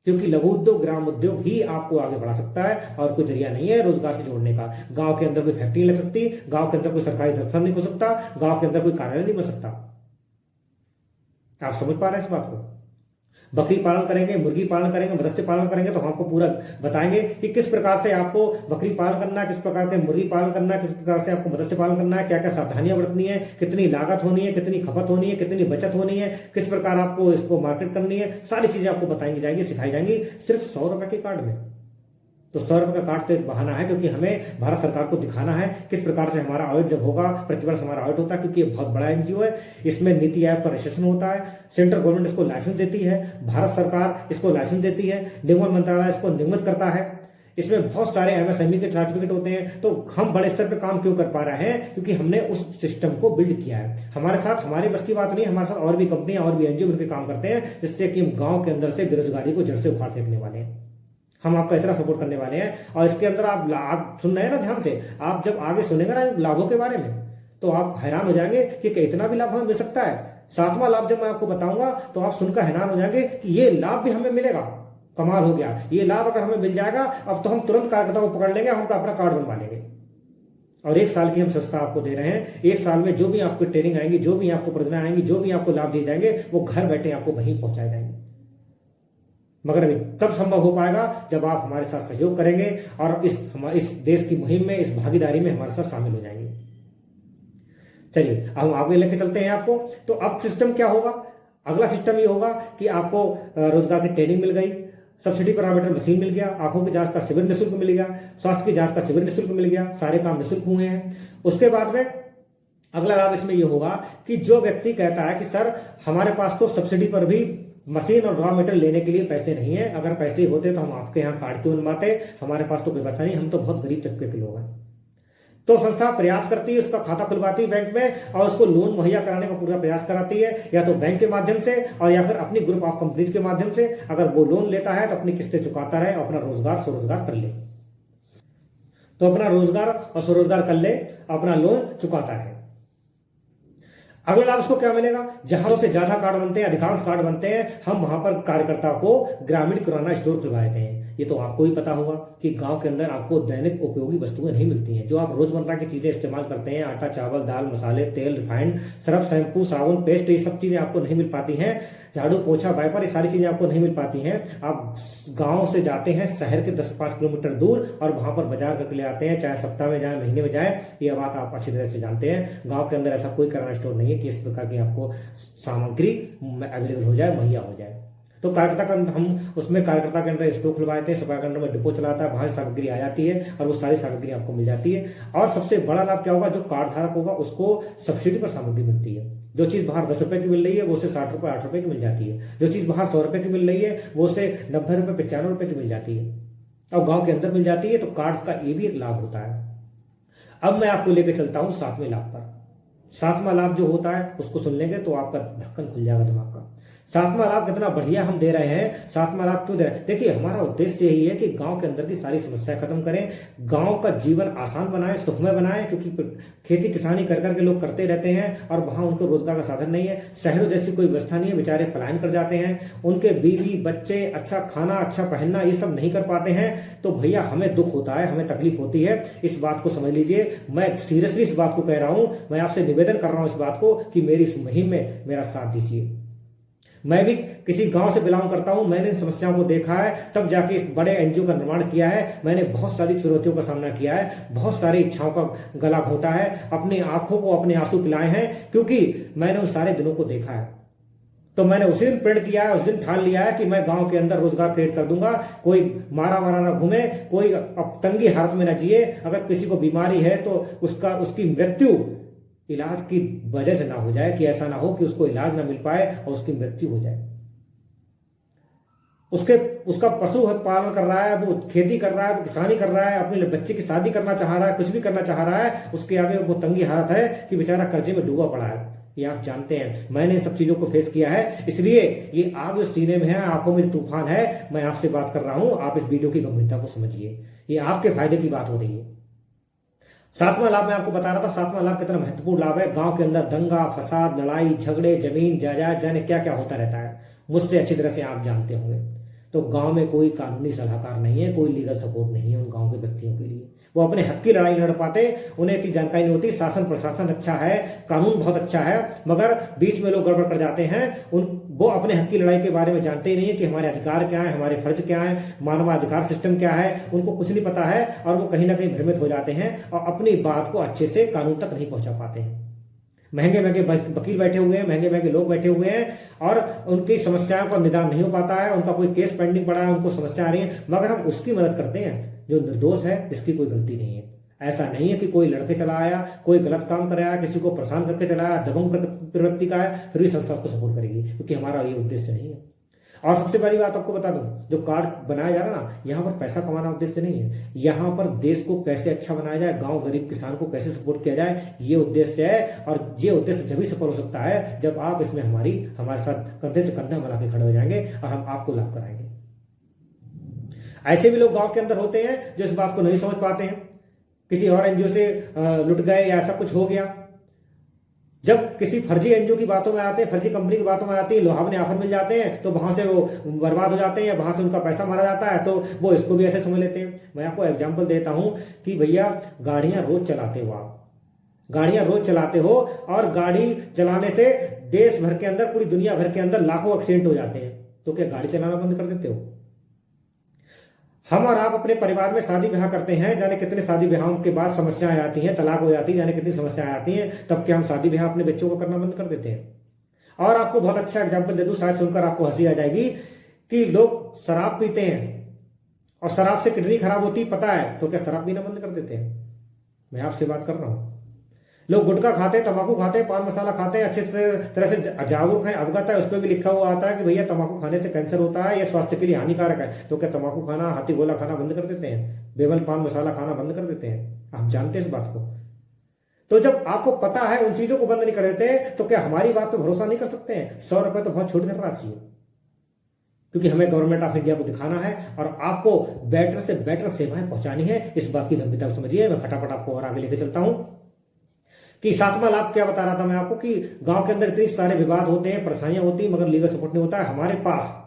क्योंकि लघु उद्योग, ग्राम उद्योग ही आपको आगे बढ़ा सकता है और कोई जरिया नहीं है रोजगार से जोड़ने का। गांव के अंदर कोई फैक्ट्री लग सकती, गांव के अंदर कोई सरकारी दफ्तर नहीं हो सकता, गांव के अंदर कोई कार्यालय नहीं बन सकता। आप समझ पा रहे हैं इस बात को? बकरी पालन करेंगे, मुर्गी पालन करेंगे, मत्स्य पालन करेंगे तो हम आपको पूरा बताएंगे कि किस प्रकार से आपको बकरी पालन करना है, किस प्रकार के मुर्गी पालन करना है, किस प्रकार से आपको मत्स्य पालन करना है, क्या क्या सावधानियां बरतनी है, कितनी लागत होनी है, कितनी खपत होनी है, कितनी बचत होनी है, किस प्रकार आपको इसको मार्केट करनी है, सारी चीजें आपको बताई जाएंगी, सिखाई जाएंगी सिर्फ 100 रुपए के कार्ड में। तो 100 रुपए का कार्ड तो एक बहाना है, क्योंकि हमें भारत सरकार को दिखाना है किस प्रकार से हमारा ऑडिट जब होगा, प्रतिवर्ष हमारा ऑडिट होता है, क्योंकि ये बहुत बड़ा एनजीओ है। इसमें नीति आयोग का रजिस्ट्रेशन होता है, सेंट्रल गवर्नमेंट इसको लाइसेंस देती है, भारत सरकार इसको लाइसेंस देती है, निगम मंत्रालय इसको निगमित करता है। इसमें बहुत सारे एमएसएमई के सर्टिफिकेट होते हैं। तो हम बड़े स्तर पर काम क्यों कर पा रहे हैं? क्योंकि हमने उस सिस्टम को बिल्ड किया है। हमारे साथ, हमारे बस की बात नहीं, हमारे साथ और भी कंपनियां और भी एनजीओ मिलकर काम करते हैं, जिससे कि हम गांव के अंदर से बेरोजगारी को जड़ से उखाड़ फेंकने वाले हैं। हम आपका इतना सपोर्ट करने वाले हैं। और इसके अंदर आप सुन रहे हैं ना ध्यान से, आप जब आगे सुनेंगे ना लाभों के बारे में तो आप हैरान हो जाएंगे कि इतना भी लाभ हमें मिल सकता है। 7वां लाभ जब मैं आपको बताऊंगा तो आप सुनकर हैरान हो जाएंगे कि ये लाभ भी हमें मिलेगा। कमाल हो गया, ये लाभ अगर हमें मिल जाएगा अब तो हम तुरंत कार्यकर्ता को पकड़ लेंगे, हम अपना कार्ड बनवा लेंगे। और 1 साल की हम सस्ता आपको दे रहे हैं। 1 साल में जो भी आपको ट्रेनिंग आएंगी, जो भी आपको परियोजना आएंगी, जो भी आपको लाभ दिए जाएंगे, वो घर बैठे आपको वहीं पहुंचाए जाएंगे। मगर अभी तब संभव हो पाएगा जब आप हमारे साथ सहयोग करेंगे और इस देश की मुहिम में, इस भागीदारी में हमारे साथ शामिल हो जाएंगे। चलिए अब हम आगे लेके चलते हैं आपको। तो अब सिस्टम क्या होगा? अगला सिस्टम ये होगा कि आपको रोजगार की ट्रेनिंग मिल गई, सब्सिडी पर ऑपरेटर मशीन मिल गया, आंखों की जांच का शिविर निःशुल्क मिल गया, स्वास्थ्य की जांच का शिविर निःशुल्क मिल गया, सारे काम निःशुल्क हुए हैं। उसके बाद में अगला लाभ इसमें यह होगा कि जो व्यक्ति कहता है कि सर हमारे पास तो सब्सिडी पर भी मशीन और रॉ मटेरियल लेने के लिए पैसे नहीं है, अगर पैसे होते तो हम आपके यहाँ कार्ड क्यों बनवाते, हमारे पास तो कोई पैसा नहीं, हम तो बहुत गरीब तबके के लोग हैं। तो संस्था प्रयास करती है, उसका खाता खुलवाती है बैंक में और उसको लोन मुहैया कराने का पूरा प्रयास कराती है, या तो बैंक के माध्यम से और या फिर अपनी ग्रुप ऑफ कंपनीज के माध्यम से। अगर वो लोन लेता है तो अपनी किस्तें चुकाता रहे और अपना रोजगार स्वरोजगार कर ले, तो अपना रोजगार और स्वरोजगार कर ले, अपना लोन चुकाता है। अगला लाभ उसको क्या मिलेगा, जहां से ज्यादा कार्ड बनते हैं, अधिकांश कार्ड बनते हैं, हम वहां पर कार्यकर्ता को ग्रामीण किराना स्टोर खुलवा देते हैं। ये तो आपको ही पता होगा कि गांव के अंदर आपको दैनिक उपयोगी वस्तुएं नहीं मिलती हैं, जो आप रोजमर्रा की चीजें इस्तेमाल करते हैं, आटा चावल दाल मसाले तेल रिफाइंड सर्फ शैम्पू साबुन पेस्ट, ये सब चीजें आपको नहीं मिल पाती हैं। झाड़ू पोछा वाइपर, ये सारी चीजें आपको नहीं मिल पाती हैं। आप गांव से जाते हैं शहर के 10-5 किलोमीटर दूर और वहां पर बाजार करके ले आते हैं, चाहे सप्ताह में जाए महीने में जाए। ये बात आप अच्छी तरह से जानते हैं। गांव के अंदर ऐसा कोई किराना स्टोर नहीं है कि इस प्रकार की आपको सामग्री अवेलेबल हो जाए, मुहैया हो जाए। तो कार्यकर्ता का हम उसमें कार्यकर्ता के अंदर स्टोर खुलवाते हैं, सफाई के अंदर में डिपो चलाता है, वहां से सामग्री आ जाती है और वो सारी सामग्री आपको मिल जाती है। और सबसे बड़ा लाभ क्या होगा, जो कार्ड धारक होगा उसको सब्सिडी पर सामग्री मिलती है। जो चीज बाहर 10 रुपए की मिल रही है वो उसे 60 रुपए 8 रुपए की मिल जाती है। जो चीज बाहर 100 रुपए की मिल रही है वो उसे 90 रुपए 95 रुपए की मिल जाती है और गांव के अंदर मिल जाती है। तो कार्ड का ये भी एक लाभ होता है। अब मैं आपको लेकर चलता हूं 7वें लाभ पर। 7वां लाभ जो होता है उसको सुन लेंगे तो आपका ढक्कन खुल जाएगा दिमाग का। 7वां लाभ कितना बढ़िया हम दे रहे हैं। 7वां लाभ क्यों दे रहे हैं, देखिए हमारा उद्देश्य यही है कि गांव के अंदर की सारी समस्याएं खत्म करें, गांव का जीवन आसान बनाएं, सुखमय बनाएं। क्योंकि खेती किसानी कर करके लोग करते रहते हैं और वहां उनको रोजगार का साधन नहीं है। शहरों जैसी कोई व्यवस्था नहीं है, बेचारे पलायन कर जाते हैं, उनके बीवी बच्चे अच्छा खाना अच्छा पहनना ये सब नहीं कर पाते हैं। तो भैया हमें दुख होता है, हमें तकलीफ होती है, इस बात को समझ लीजिए। मैं सीरियसली इस बात को कह रहा हूं, मैं आपसे निवेदन कर रहा हूं इस बात को कि मेरी इस मुहिम में मेरा साथ दीजिए। मैं भी किसी गांव से बिलोंग करता हूं, मैंने इन समस्याओं को देखा है, तब जाके इस बड़े एनजीओ का निर्माण किया है। मैंने बहुत सारी चुनौतियों का सामना किया है, बहुत सारी इच्छाओं का गला घोटा है, अपनी आंखों को अपने आंसू पिलाए हैं, क्योंकि मैंने उन सारे दिनों को देखा है। तो मैंने उसी दिन प्रण किया है, उस दिन ठान लिया है कि मैं गांव के अंदर रोजगार क्रिएट कर दूंगा। कोई मारा मारा ना घूमे, कोई तंगी हालत में ना जिए। अगर किसी को बीमारी है तो उसकी मृत्यु इलाज की वजह से ना हो जाए, कि ऐसा ना हो कि उसको इलाज ना मिल पाए और उसकी मृत्यु हो जाए। उसका पशु पालन कर रहा है, वो खेती कर रहा है, वो किसानी कर रहा है, अपने बच्चे की शादी करना चाह रहा है, कुछ भी करना चाह रहा है, उसके आगे वो तंगी हालत है कि बेचारा कर्जे में डूबा पड़ा है। ये आप जानते हैं, मैंने इन सब चीजों को फेस किया है, इसलिए ये आग जो सीने में है, आंखों में तूफान है, मैं आपसे बात कर रहा हूं। आप इस वीडियो की गंभीरता को समझिए, ये आपके फायदे की बात हो रही है। 7वां लाभ मैं आपको बता रहा था, 7वां लाभ कितना महत्वपूर्ण लाभ है। गांव के अंदर दंगा फसाद लड़ाई झगड़े जमीन जायदाद जाने क्या क्या होता रहता है, मुझसे अच्छी तरह से आप जानते होंगे। तो गांव में कोई कानूनी सलाहकार नहीं है, कोई लीगल सपोर्ट नहीं है उन गांव के व्यक्तियों के लिए। वो अपने हक की लड़ाई लड़ पाते, उन्हें इतनी जानकारी नहीं होती। शासन प्रशासन अच्छा है, कानून बहुत अच्छा है, मगर बीच में लोग गड़बड़ कर जाते हैं। वो अपने हक की लड़ाई के बारे में जानते ही नहीं है कि हमारे अधिकार क्या है, हमारे फर्ज क्या है, मानवाधिकार सिस्टम क्या है, उनको कुछ नहीं पता है और वो कहीं ना कहीं भ्रमित हो जाते हैं और अपनी बात को अच्छे से कानून तक नहीं पहुंचा पाते हैं। महंगे महंगे वकील बैठे हुए हैं, महंगे महंगे लोग बैठे हुए हैं और उनकी समस्याओं का निदान नहीं हो पाता है। उनका कोई केस पेंडिंग पड़ा है, उनको समस्या आ रही है, मगर हम उसकी मदद करते हैं जो निर्दोष है, इसकी कोई गलती नहीं है। ऐसा नहीं है कि कोई लड़के चला आया, कोई गलत काम कर आया, किसी को परेशान करके चला आया, दबंग प्रवृत्ति का है, फिर भी संस्था को सपोर्ट करेगी, क्योंकि हमारा ये उद्देश्य नहीं है। और सबसे बड़ी बात आपको बता दूं, जो कार्ड बनाया जा रहा है ना, यहाँ पर पैसा कमाना उद्देश्य नहीं है। यहाँ पर देश को कैसे अच्छा बनाया जाए, गांव गरीब किसान को कैसे सपोर्ट किया जाए, ये उद्देश्य है। और ये उद्देश्य जब भी सफल हो सकता है जब आप इसमें हमारे साथ कंधे से कंधा मिला के खड़े हो जाएंगे और हम आपको लाभ कराएंगे। ऐसे भी लोग गांव के अंदर होते हैं जो इस बात को नहीं समझ पाते हैं, किसी और एनजीओ से लुट गए या ऐसा कुछ हो गया। जब किसी फर्जी एनजीओ की बातों में आते हैं, फर्जी कंपनी की बातों में आती है, लुहावने ऑफर मिल जाते हैं, तो वहां से वो बर्बाद हो जाते हैं या वहां से उनका पैसा मारा जाता है, तो वो इसको भी ऐसे समझ लेते हैं। मैं आपको एग्जांपल देता हूं कि भैया गाड़ियां रोज चलाते हो, आप गाड़ियां रोज चलाते हो और गाड़ी चलाने से देश भर के अंदर, पूरी दुनिया भर के अंदर लाखों एक्सीडेंट हो जाते हैं, तो क्या गाड़ी चलाना बंद कर देते हो? हम और आप अपने परिवार में शादी ब्याह करते हैं, जाने कितने शादी ब्याहों के बाद समस्याएं आती हैं, तलाक हो जाती है, जाने कितनी समस्याएं आती हैं, तब क्या हम शादी ब्याह अपने बच्चों को करना बंद कर देते हैं? और आपको बहुत अच्छा एग्जांपल दे दूं, शायद सुनकर आपको हंसी आ जाएगी, कि लोग शराब पीते हैं और शराब से किडनी खराब होती पता है, तो क्या शराब पीना बंद कर देते हैं? मैं आपसे बात कर रहा हूं। लोग गुटखा खाते हैं, तंबाकू खाते हैं, पान मसाला खाते हैं, अच्छे तरह से जागरूक हैं, अवगत है, उस पर भी लिखा हुआ आता है कि भैया तंबाकू खाने से कैंसर होता है, यह स्वास्थ्य के लिए हानिकारक है। तो क्या तंबाकू खाना, हाथी गोला खाना बंद कर देते हैं? बेमन पान मसाला खाना बंद कर देते हैं? आप जानते हैं इस बात को? तो जब आपको पता है उन चीजों को बंद नहीं कर देते, तो क्या हमारी बात पर भरोसा नहीं कर सकते हैं? 100 रुपए तो बहुत छोटी धनराशि है, क्योंकि हमें गवर्नमेंट ऑफ इंडिया को दिखाना है और आपको बेटर से बेटर सेवाएं पहुंचानी है। इस बात की गंभीरता को समझिए। मैं फटाफट आपको और आगे लेके चलता हूं कि सातवां लाभ क्या बता रहा था मैं आपको, कि गांव के अंदर इतने सारे विवाद होते हैं, परेशानियां होती हैं, मगर लीगल सपोर्ट नहीं होता है। हमारे पास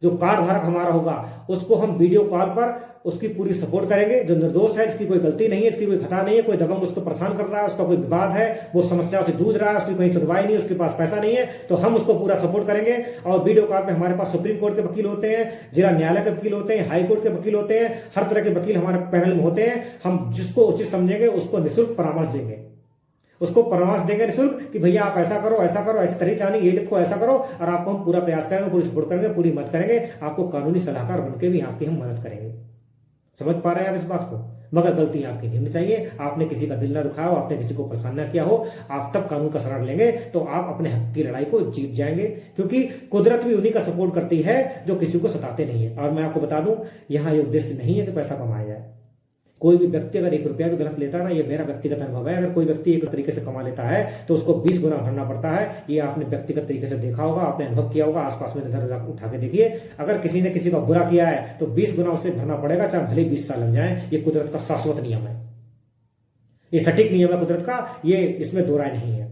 जो कार्ड धारक हमारा होगा, उसको हम वीडियो कॉल पर उसकी पूरी सपोर्ट करेंगे। जो निर्दोष है, इसकी कोई गलती नहीं है, इसकी कोई खता नहीं है, कोई दबंग उसको परेशान कर रहा है, उसका कोई विवाद है, वो समस्याओं से जूझ रहा है, उसकी कोई सुनवाई नहीं, उसके पास पैसा नहीं है, तो हम उसको पूरा सपोर्ट करेंगे। और वीडियो कॉल पे हमारे पास सुप्रीम कोर्ट के वकील होते हैं, जिला न्यायालय के वकील होते हैं, हाई कोर्ट के वकील होते हैं, हर तरह के वकील हमारे पैनल में होते हैं। हम जिसको उचित समझेंगे उसको निःशुल्क परामर्श देंगे, उसको परामर्श देंगे निःशुल्क कि भैया आप ऐसा करो, ऐसा करो, ऐसी तरीके जानी, ये लिखो, ऐसा करो, और आपको हम पूरा प्रयास करेंगे, पूरी सपोर्ट करेंगे, पूरी मदद करेंगे। आपको कानूनी सलाहकार बनकर भी आपकी हम मदद करेंगे। समझ पा रहे हैं आप इस बात को? मगर गलती आपकी नहीं होनी चाहिए। आपने किसी का दिल ना दुखाया हो, आपने किसी को परेशान ना किया हो, आप तब कानून का शरण लेंगे तो आप अपने हक की लड़ाई को जीत जाएंगे। क्योंकि कुदरत भी उन्हीं का सपोर्ट करती है जो किसी को सताते नहीं है। और मैं आपको बता दूं, यहां ये उद्देश्य नहीं है कि पैसा कमाया जाए। कोई भी व्यक्ति अगर 1 रुपया भी गलत लेता है ना, ये मेरा व्यक्तिगत अनुभव है, अगर कोई व्यक्ति एक तरीके से कमा लेता है तो उसको 20 गुना भरना पड़ता है। ये आपने व्यक्तिगत तरीके से देखा होगा, आपने अनुभव किया होगा, आसपास में नजर उठा के देखिए। अगर किसी ने किसी का बुरा किया है तो 20 गुना उसे भरना पड़ेगा, चाहे भले 20 साल लग जाए। ये कुदरत का शाश्वत नियम है, ये सटीक नियम है कुदरत का, ये इसमें दो राय नहीं है।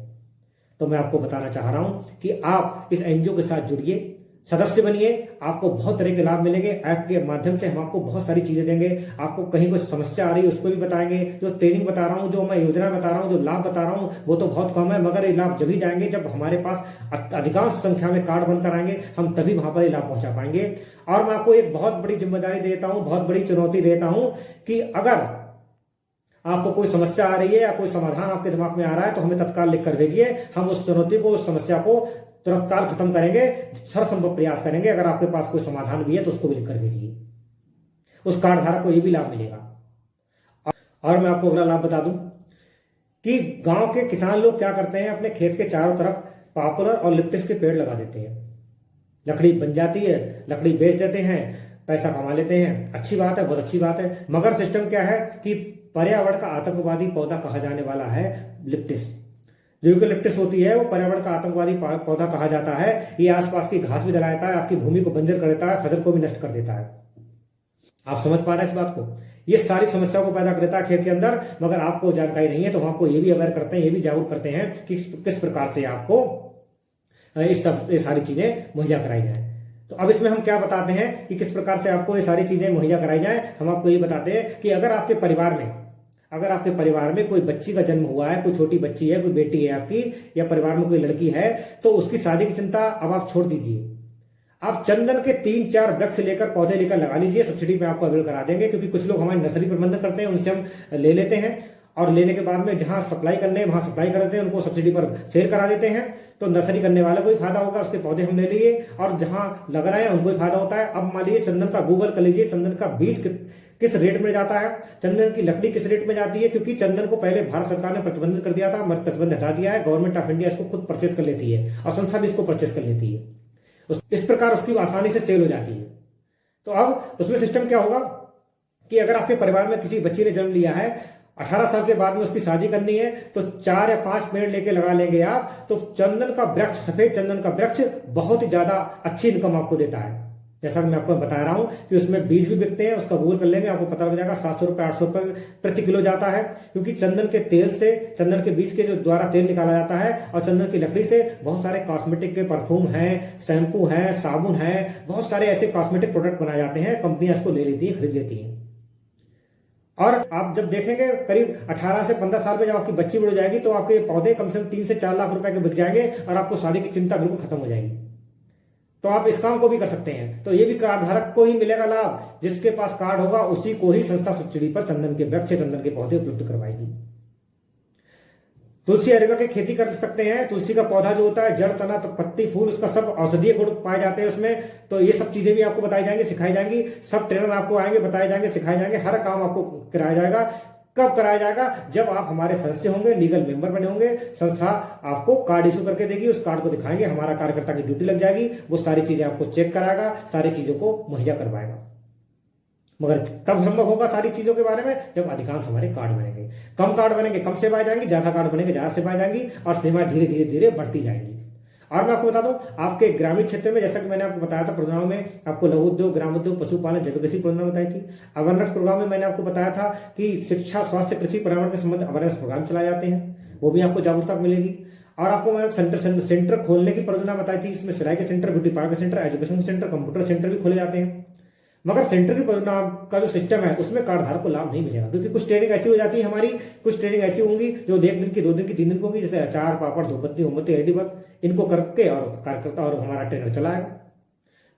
तो मैं आपको बताना चाह रहा हूं कि आप इस एनजीओ के साथ जुड़िए, सदस्य बनिए, आपको बहुत तरह के लाभ मिलेंगे। ऐप के माध्यम से हम आपको बहुत सारी चीजें देंगे। आपको कहीं कोई समस्या आ रही है उसको भी बताएंगे। जो ट्रेनिंग बता रहा हूं, जो मैं योजना बता रहा हूं, जो लाभ बता रहा हूं, वो तो बहुत कम है, मगर ये लाभ जब ही जाएंगे जब हमारे पास अधिकांश संख्या में कार्ड बनकर आएंगे, हम तभी वहां पर ये लाभ पहुंचा पाएंगे। और मैं आपको एक बहुत बड़ी जिम्मेदारी देता हूं, बहुत बड़ी चुनौती देता हूं कि अगर आपको कोई समस्या आ रही है या कोई समाधान आपके दिमाग में आ रहा है तो हमें तत्काल लिखकर भेजिए। हम उस चुनौती को, उस समस्या को तुरंत काल खत्म करेंगे, सर्वसंभव प्रयास करेंगे। अगर आपके पास कोई समाधान भी है तो उसको भी लिखकर भेजिए, उस कार्ड धारक को ये भी लाभ मिलेगा। और मैं आपको अगला लाभ बता दूं कि गांव के किसान लोग क्या करते हैं, अपने खेत के चारों तरफ पॉपुलर और लिप्टिस के पेड़ लगा देते हैं। लकड़ी बन जाती है, लकड़ी बेच देते हैं, पैसा कमा लेते हैं। अच्छी बात है, बहुत अच्छी बात है। मगर सिस्टम क्या है कि पर्यावरण का आतंकवादी पौधा कहा जाने वाला है लिप्टिस। जो यूकेलिप्टस होती है वो पर्यावरण का आतंकवादी पौधा कहा जाता है। ये आसपास की घास भी जला देता है, आपकी भूमि को बंजर कर देता है, फसल को भी नष्ट कर देता है। आप समझ पा रहे हैं इस बात को? ये सारी समस्याओं को पैदा कर देता है खेत के अंदर, मगर आपको जानकारी नहीं है। तो हम आपको ये भी अवेयर करते हैं, ये भी जागरूक करते हैं कि किस प्रकार से आपको ये सारी चीजें मुहैया कराई जाए। तो अब इसमें हम क्या बताते हैं कि किस प्रकार से आपको ये सारी चीजें मुहैया कराई जाए। हम आपको ये बताते हैं कि अगर आपके परिवार में कोई बच्ची का जन्म हुआ है, कोई छोटी बच्ची है, कोई बेटी है आपकी, या परिवार में कोई लड़की है, तो उसकी शादी की चिंता अब आप छोड़ दीजिए। आप चंदन के 3-4 वृक्ष लेकर, पौधे लेकर लगा लीजिए। सब्सिडी पे आपको अवेल करा देंगे, क्योंकि कुछ लोग हमारे नर्सरी प्रबंधन करते हैं, उनसे हम ले लेते हैं और लेने के बाद में जहां सप्लाई करने वहां सप्लाई कर देते हैं, उनको सब्सिडी पर सेल करा देते हैं। तो नर्सरी करने वाले को भी फायदा होगा, उसके पौधे हम ले लिए और जहां लग रहे हैं उनको भी फायदा होता है। अब मान लीजिए चंदन का गूगल कर लीजिए, चंदन का बीज किस रेट में जाता है, चंदन की लकड़ी किस रेट में जाती है। क्योंकि चंदन को पहले भारत सरकार ने प्रतिबंधित कर दिया था, प्रतिबंध हटा दिया है। गवर्नमेंट ऑफ इंडिया इसको खुद परचेस कर लेती है और संस्था भी इसको परचेस कर लेती है। इस प्रकार उसकी आसानी से सेल हो जाती है। तो अब उसमें सिस्टम क्या होगा कि अगर आपके परिवार में किसी बच्ची ने जन्म लिया है, 18 साल के बाद में उसकी शादी करनी है, तो 4 या 5 पेड़ लेके लगा लेंगे आप, तो चंदन का वृक्ष, सफेद चंदन का वृक्ष बहुत ही ज्यादा अच्छी इनकम आपको देता है। जैसा कि मैं आपको बता रहा हूं कि उसमें बीज भी बिकते हैं, उसका गूगल कर लेंगे, आपको पता लग जाएगा। 700 रुपए 800 रुपए प्रति किलो जाता है। क्योंकि चंदन के तेल से, चंदन के बीज के जो द्वारा तेल निकाला जाता है, और चंदन की लकड़ी से बहुत सारे कॉस्मेटिक के परफ्यूम हैं, शैम्पू है, साबुन है, बहुत सारे ऐसे कॉस्मेटिक प्रोडक्ट बनाए जाते हैं। कंपनियां इसको ले लेती है, खरीद लेती हैं। और आप जब देखेंगे करीब 18 से 15 साल में जब आपकी बच्ची बड़ी हो जाएगी, तो आपके पौधे कम से कम 3 से 4 लाख रुपए के बिक जाएंगे और आपको शादी की चिंता बिल्कुल खत्म हो जाएगी। तो आप इस काम को भी कर सकते हैं। तो ये भी कार्ड धारक को ही मिलेगा लाभ, जिसके पास कार्ड होगा उसी को ही संस्था सब्सिडी पर चंदन के वृक्ष, चंदन के पौधे उपलब्ध करवाएगी। तुलसी एरिका की खेती कर सकते हैं। तुलसी का पौधा जो होता है, जड़, तना, पत्ती, फूल, उसका सब औषधीय गुण पाए जाते हैं उसमें। तो ये सब चीजें भी आपको बताई जाएंगी, सिखाई जाएंगी। सब ट्रेनर आपको आएंगे, बताए जाएंगे, सिखाए जाएंगे, हर काम आपको कराया जाएगा। कब कराया जाएगा? जब आप हमारे सदस्य होंगे, लीगल मेंबर बने होंगे, संस्था आपको कार्ड इशू करके देगी, उस कार्ड को दिखाएंगे, हमारा कार्यकर्ता की ड्यूटी लग जाएगी, वो सारी चीजें आपको चेक कराएगा, सारी चीजों को मुहैया करवाएगा। मगर तब संभव होगा सारी चीजों के बारे में जब अधिकांश हमारे कार्ड बनेंगे। कम कार्ड बनेंगे, कम सेवाएं जाएंगी, ज्यादा कार्ड बनेंगे, ज्यादा सेवाएं जाएंगी, और सेवाएं धीरे धीरे धीरे बढ़ती जाएंगी। और मैं आपको बता दूं, आपके ग्रामीण क्षेत्र में, जैसा कि मैंने आपको बताया था परियोजनाओं में, आपको लघु उद्योग, ग्राम उद्योग, पशुपालन, जलकृषि परियोजना बताई थी। अवेयरनेस प्रोग्राम में मैंने आपको बताया था कि शिक्षा, स्वास्थ्य, कृषि, पर्यावरण के संबंध अवेयरनेस प्रोग्राम चलाए जाते हैं, वो भी आपको जागरूकता मिलेगी। और आपको मैंने सेंटर खोलने की परियोजना बताई थी, इसमें सिलाई के सेंटर, ब्यूटी पार्लर के centre, education centre, computer centre भी खोले जाते हैं। मगर सेंटर की परियोजना का जो सिस्टम है उसमें कार्ड धारक को लाभ नहीं मिलेगा, क्योंकि कुछ ट्रेनिंग ऐसी हो जाती है हमारी, कुछ ट्रेनिंग ऐसी होंगी जो 1 दिन की, 2 दिन की, 3 दिन की होगी, जैसे अचार, पापड़, धूपबत्ती, मोमबत्ती, रेडी वर्क, इनको करके और कार्यकर्ता और हमारा ट्रेनर चलाएगा।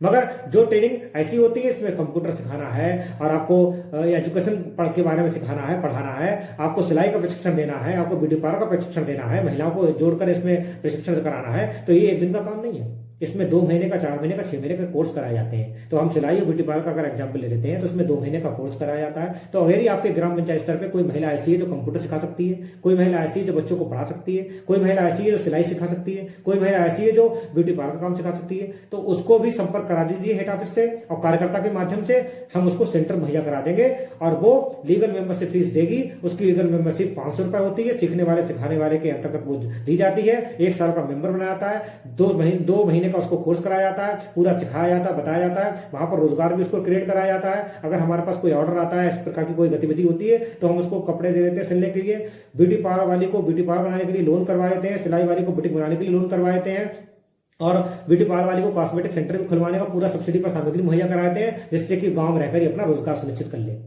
मगर जो ट्रेनिंग ऐसी होती है, इसमें कंप्यूटर सिखाना है और आपको एजुकेशन के बारे में सिखाना है, पढ़ाना है, आपको सिलाई का प्रशिक्षण देना है, आपको ब्यूटी पार्लर का प्रशिक्षण देना है, महिलाओं को जोड़कर इसमें प्रशिक्षण कराना है, तो ये 1 दिन का काम नहीं है। इसमें 2 महीने का, 4 महीने का, 6 महीने का कोर्स कराए जाते हैं। तो हम सिलाई और ब्यूटी पार्लर का अगर एग्जाम्पल ले लेते हैं तो उसमें 2 महीने का कोर्स कराया जाता है। तो अगर ही आपके ग्राम पंचायत स्तर पे कोई महिला ऐसी है जो कंप्यूटर सिखा सकती है, कोई महिला ऐसी है जो बच्चों को पढ़ा सकती है, कोई महिला ऐसी है जो सिलाई सिखा सकती है, कोई महिला ऐसी है जो ब्यूटी पार्लर का काम सिखा सकती है, तो उसको भी संपर्क करा दीजिए हेड ऑफिस से, और कार्यकर्ता के माध्यम से हम उसको सेंटर मुहैया करा देंगे, और वो लीगल मेंबरशिप फीस देगी। उसकी लीगल मेंबरशिप 500 रुपए होती है, सीखने वाले सिखाने वाले के अंतर्गत वो दी जाती है। 1 साल का मेंबर बनाया जाता है, 2 महीने का उसको कोर्स कराया जाता है, पूरा सिखाया जाता है, बताया जाता है, वहां पर रोजगार भी उसको क्रिएट कराया जाता है। अगर हमारे पास कोई ऑर्डर आता है, इस प्रकार की कोई गतिविधि होती है, तो हम उसको कपड़े दे देते हैं सिलने के लिए, ब्यूटी पार्लर वाली को ब्यूटी पार्लर बनाने के लिए लोन करवा देते हैं, सिलाई वाली को बुटीक बनाने के लिए लोन करवा देते हैं, और ब्यूटी पार्लर वाली को कॉस्मेटिक सेंटर भी खुलवाने का पूरा सब्सिडी पर सामग्री मुहैया कराते हैं, जिससे कि गांव में रहकर ही अपना रोजगार सुनिश्चित कर ले।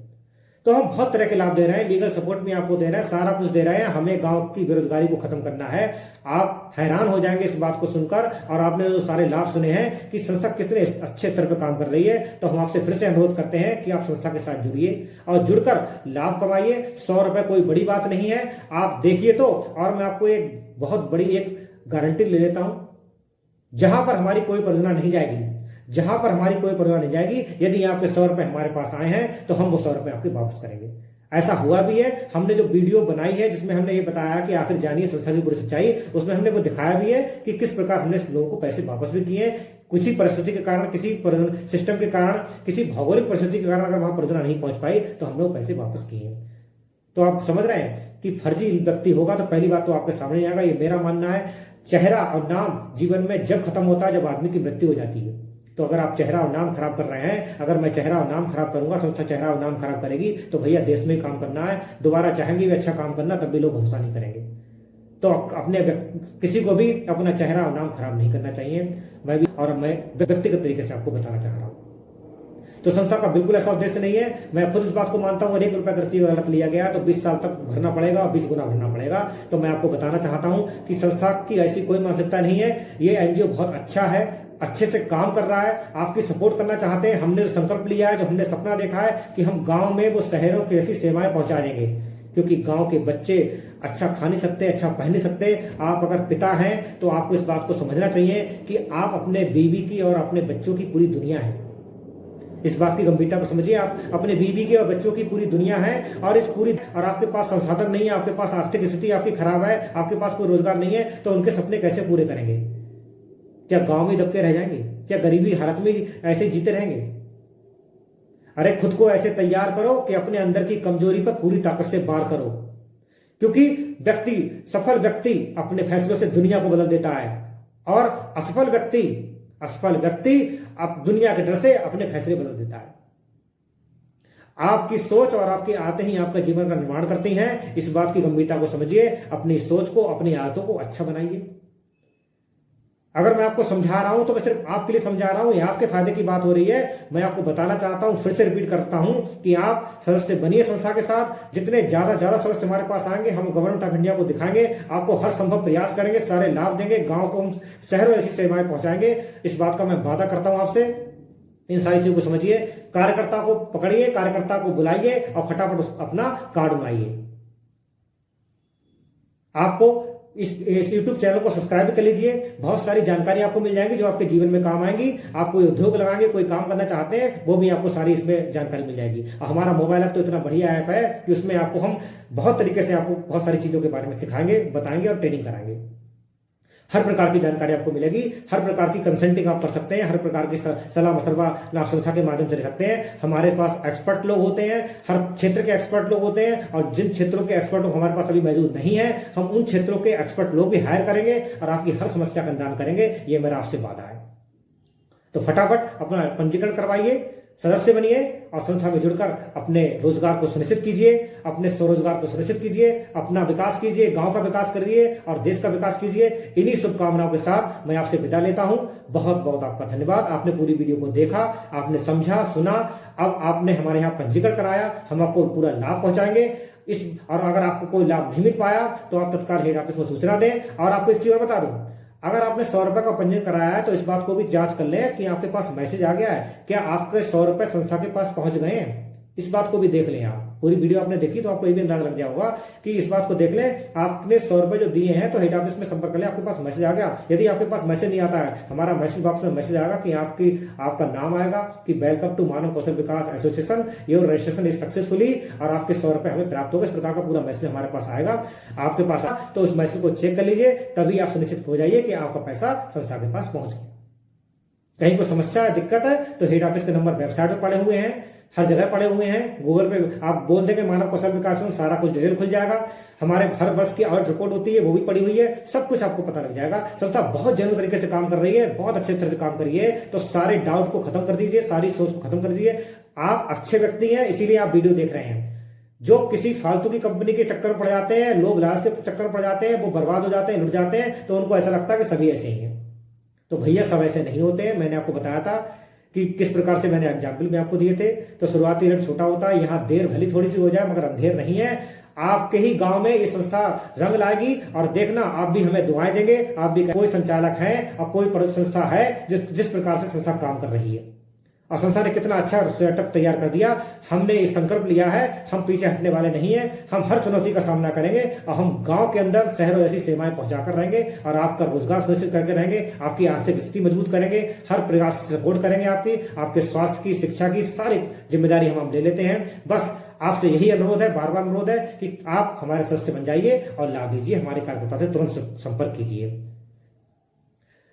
तो हम बहुत तरह के लाभ दे रहे हैं, लीगल सपोर्ट भी आपको दे रहे हैं, सारा कुछ दे रहे हैं। हमें गांव की बेरोजगारी को खत्म करना है। आप हैरान हो जाएंगे इस बात को सुनकर, और आपने जो सारे लाभ सुने हैं कि संस्था कितने अच्छे स्तर पर काम कर रही है, तो हम आपसे फिर से अनुरोध करते हैं कि आप संस्था के साथ जुड़िए और जुड़कर लाभ कमाइए। 100 रुपए कोई बड़ी बात नहीं है, आप देखिए तो। और मैं आपको एक बहुत बड़ी एक गारंटी ले लेता हूं, जहां पर हमारी कोई परियोजना नहीं जाएगी, जहां पर हमारी कोई परियोजना नहीं जाएगी, यदि आपके 100 रुपए हमारे पास आए हैं तो हम वो 100 रुपए आपके वापस करेंगे। ऐसा हुआ भी है। हमने जो वीडियो बनाई है जिसमें हमने ये बताया कि आखिर जानिए संस्था की पूरी सच्चाई, उसमें हमने वो दिखाया भी है कि किस प्रकार हमने लोगों को पैसे वापस भी किए। कुछ ही परिस्थिति के कारण, किसी सिस्टम के कारण, किसी भौगोलिक परिस्थिति के कारण अगर वहां परियोजना नहीं पहुंच पाई तो हमने वो पैसे वापस किए। तो आप समझ रहे हैं कि फर्जी व्यक्ति होगा तो पहली बात तो आपके सामने नहीं आएगा, ये मेरा मानना है। चेहरा और नाम जीवन में जब खत्म होता है जब आदमी की मृत्यु हो जाती है। तो अगर आप चेहरा और नाम खराब कर रहे हैं, अगर मैं चेहरा और नाम खराब करूंगा, संस्था चेहरा और नाम खराब करेगी, तो भैया देश में ही काम करना है। दोबारा चाहेंगे भी अच्छा काम करना, तब भी लोग भरोसा नहीं करेंगे। तो अपने किसी को भी अपना चेहरा और नाम खराब नहीं करना चाहिए। मैं व्यक्तिगत तरीके से आपको बताना चाह रहा हूं। तो संस्था का बिल्कुल ऐसा उद्देश्य नहीं है। मैं खुद इस बात को मानता हूं, 1 रुपया कृषि गलत लिया गया तो 20 साल तक भरना पड़ेगा और 20 गुना भरना पड़ेगा। तो मैं आपको बताना चाहता हूं कि संस्था की ऐसी कोई मानसिकता नहीं है। ये एनजीओ बहुत अच्छा है, अच्छे से काम कर रहा है, आपकी सपोर्ट करना चाहते हैं। हमने संकल्प लिया है, जो हमने सपना देखा है कि हम गांव में वो शहरों की ऐसी सेवाएं पहुंचा देंगे, क्योंकि गांव के बच्चे अच्छा खा नहीं सकते, अच्छा पहन नहीं सकते। आप अगर पिता हैं तो आपको इस बात को समझना चाहिए कि आप अपने बीवी की और अपने बच्चों की पूरी दुनिया है। इस बात की गंभीरता को समझिए। आप अपने बीवी के और बच्चों की पूरी दुनिया है, और और आपके पास संसाधन नहीं है, आपके पास आर्थिक स्थिति आपकी खराब है, आपके पास कोई रोजगार नहीं है, तो उनके सपने कैसे पूरे करेंगे? क्या गांव में दबके रह जाएंगे? क्या गरीबी हालत में ऐसे जीते रहेंगे? अरे खुद को ऐसे तैयार करो कि अपने अंदर की कमजोरी पर पूरी ताकत से वार करो, क्योंकि सफल व्यक्ति अपने फैसलों से दुनिया को बदल देता है, और असफल व्यक्ति अब दुनिया के डर से अपने फैसले बदल देता है। आपकी सोच और आपकी आदतें ही आपका जीवन का निर्माण करती हैं। इस बात की गंभीरता को समझिए, अपनी सोच को, अपनी आदतों को अच्छा बनाइए। अगर मैं आपको समझा रहा हूं तो मैं सिर्फ आपके लिए समझा रहा हूं, ये आपके फायदे की बात हो रही है। मैं आपको बताना चाहता हूं, फिर से रिपीट करता हूं कि आप सदस्य बनिए संस्था के साथ। जितने ज्यादा सदस्य हमारे पास आएंगे, हम गवर्नमेंट ऑफ इंडिया को दिखाएंगे, आपको हर संभव प्रयास करेंगे, सारे लाभ देंगे, गांव को हम शहरों ऐसी सेवाएं पहुंचाएंगे। इस बात का मैं वादा करता हूं आपसे। इन सारी चीजों को समझिए, कार्यकर्ता को पकड़िए, कार्यकर्ता को बुलाइए और फटाफट अपना कार्ड बनाइए। आपको इस YouTube चैनल को सब्सक्राइब कर लीजिए। बहुत सारी जानकारी आपको मिल जाएगी जो आपके जीवन में काम आएंगी। आप कोई उद्योग लगाएंगे, कोई काम करना चाहते हैं, वो भी आपको सारी इसमें जानकारी मिल जाएगी। और हमारा मोबाइल ऐप तो इतना बढ़िया ऐप है कि उसमें आपको हम बहुत तरीके से आपको बहुत सारी चीजों के बारे में सिखाएंगे, बताएंगे और ट्रेनिंग कराएंगे। हर प्रकार की जानकारी आपको मिलेगी, हर प्रकार की कंसल्टिंग आप कर सकते हैं, हर प्रकार की सलाह मशवरा लाभ संस्था के माध्यम से ले सकते हैं। हमारे पास एक्सपर्ट लोग होते हैं, हर क्षेत्र के एक्सपर्ट लोग होते हैं, और जिन क्षेत्रों के एक्सपर्ट लोग हमारे पास अभी मौजूद नहीं है, हम उन क्षेत्रों के एक्सपर्ट लोग भी हायर करेंगे और आपकी हर समस्या का निदान करेंगे। ये मेरा आपसे वादा है। तो फटाफट अपना पंजीकरण करवाइए, सदस्य बनिए और संस्था में जुड़कर अपने रोजगार को सुनिश्चित कीजिए, अपने स्वरोजगार को सुनिश्चित कीजिए, अपना विकास कीजिए, गांव का विकास करिए और देश का विकास कीजिए। इन्हीं शुभकामनाओं के साथ मैं आपसे विदा लेता हूं। बहुत बहुत आपका धन्यवाद। आपने पूरी वीडियो को देखा, आपने समझा, सुना। अब आपने हमारे यहाँ पंजीकरण कराया, हम आपको पूरा लाभ पहुंचाएंगे। और अगर आपको कोई लाभ नहीं मिल पाया तो आप तत्काल हेड ऑफिस में सूचना दें। और आपको एक चीज और बता दूं, अगर आपने 100 रुपए का पंजीकरण कराया है तो इस बात को भी जांच कर लें कि आपके पास मैसेज आ गया है, क्या आपके 100 रुपए संस्था के पास पहुंच गए हैं। इस बात को भी देख लें। आप पूरी वीडियो आपने देखी तो आपको ये भी अंदाजा लग गया होगा कि इस बात को देख लें, आपने 100 रुपए जो दिए हैं तो हेड ऑफिस में संपर्क कर लें, आपके पास मैसेज आ गया। यदि आपके पास मैसेज नहीं आता है, हमारा मैसेज बॉक्स में मैसेज आएगा कि आपका नाम आएगा कि welcome to Manav Kaushal Vikas association, your registration is successfully, और आपके 100 रुपए हमें प्राप्त होगा। इस प्रकार का पूरा मैसेज हमारे पास आएगा आपके पास। तो उस मैसेज को चेक कर लीजिए, तभी आप सुनिश्चित हो जाइए कि आपका पैसा संस्था के पास पहुंच गया। कहीं कोई समस्या है, दिक्कत है तो हेड ऑफिस के नंबर वेबसाइट पर पड़े हुए हैं, हर जगह पड़े हुए हैं। गूगल पे आप बोल देंगे मानव कौशल विकास में, सारा कुछ डिटेल खुल जाएगा। हमारे हर वर्ष की ऑडिट रिपोर्ट होती है, वो भी पड़ी हुई है, सब कुछ आपको पता लग जाएगा। संस्था बहुत जेन्युइन तरीके से काम कर रही है, बहुत अच्छे तरह से काम कर रही है। तो सारे डाउट को खत्म कर दीजिए, सारी सोच को खत्म कर दीजिए। आप अच्छे व्यक्ति हैं, इसीलिए आप वीडियो देख रहे हैं। जो किसी फालतू की कंपनी के चक्कर में पड़ जाते हैं, लोग लालच के चक्कर में पड़ जाते हैं, वो बर्बाद हो जाते हैं, लुट जाते हैं, तो उनको ऐसा लगता है कि सभी ऐसे ही हैं। तो भैया सब ऐसे नहीं होते। मैंने आपको बताया था कि किस प्रकार से मैंने एग्जाम्पल में आपको दिए थे। तो शुरुआती रेट छोटा होता है, यहाँ देर भली थोड़ी सी हो जाए मगर अंधेर नहीं है। आपके ही गांव में ये संस्था रंग लाएगी और देखना आप भी हमें दुआएं देंगे। आप भी कोई संचालक है और कोई संस्था है जो जिस प्रकार से संस्था काम कर रही है, और संस्था ने कितना अच्छा सेटअप तैयार कर दिया। हमने ये संकल्प लिया है, हम पीछे हटने वाले नहीं है। हम हर चुनौती का सामना करेंगे और हम गांव के अंदर शहरों जैसी सेवाएं पहुंचाकर रहेंगे और आपका रोजगार सुनिश्चित करके रहेंगे, आपकी आर्थिक स्थिति मजबूत करेंगे, हर प्रकार से सपोर्ट करेंगे आपके स्वास्थ्य की, शिक्षा की सारी जिम्मेदारी हम ले लेते हैं। बस आपसे यही अनुरोध है, बार बार अनुरोध है कि आप हमारे सदस्य बन जाइए और लाभ लीजिए। हमारे कार्यकर्ता से तुरंत संपर्क कीजिए।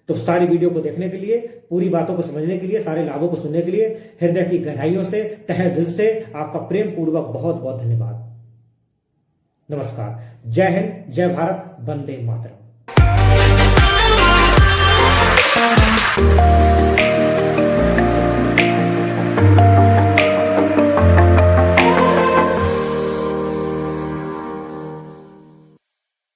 तो सारी वीडियो को देखने के लिए, पूरी बातों को समझने के लिए, सारे लाभों को सुनने के लिए हृदय की गहराइयों से, तहे दिल से आपका प्रेम पूर्वक बहुत बहुत धन्यवाद। नमस्कार। जय हिंद, जय भारत, वंदे मातरम।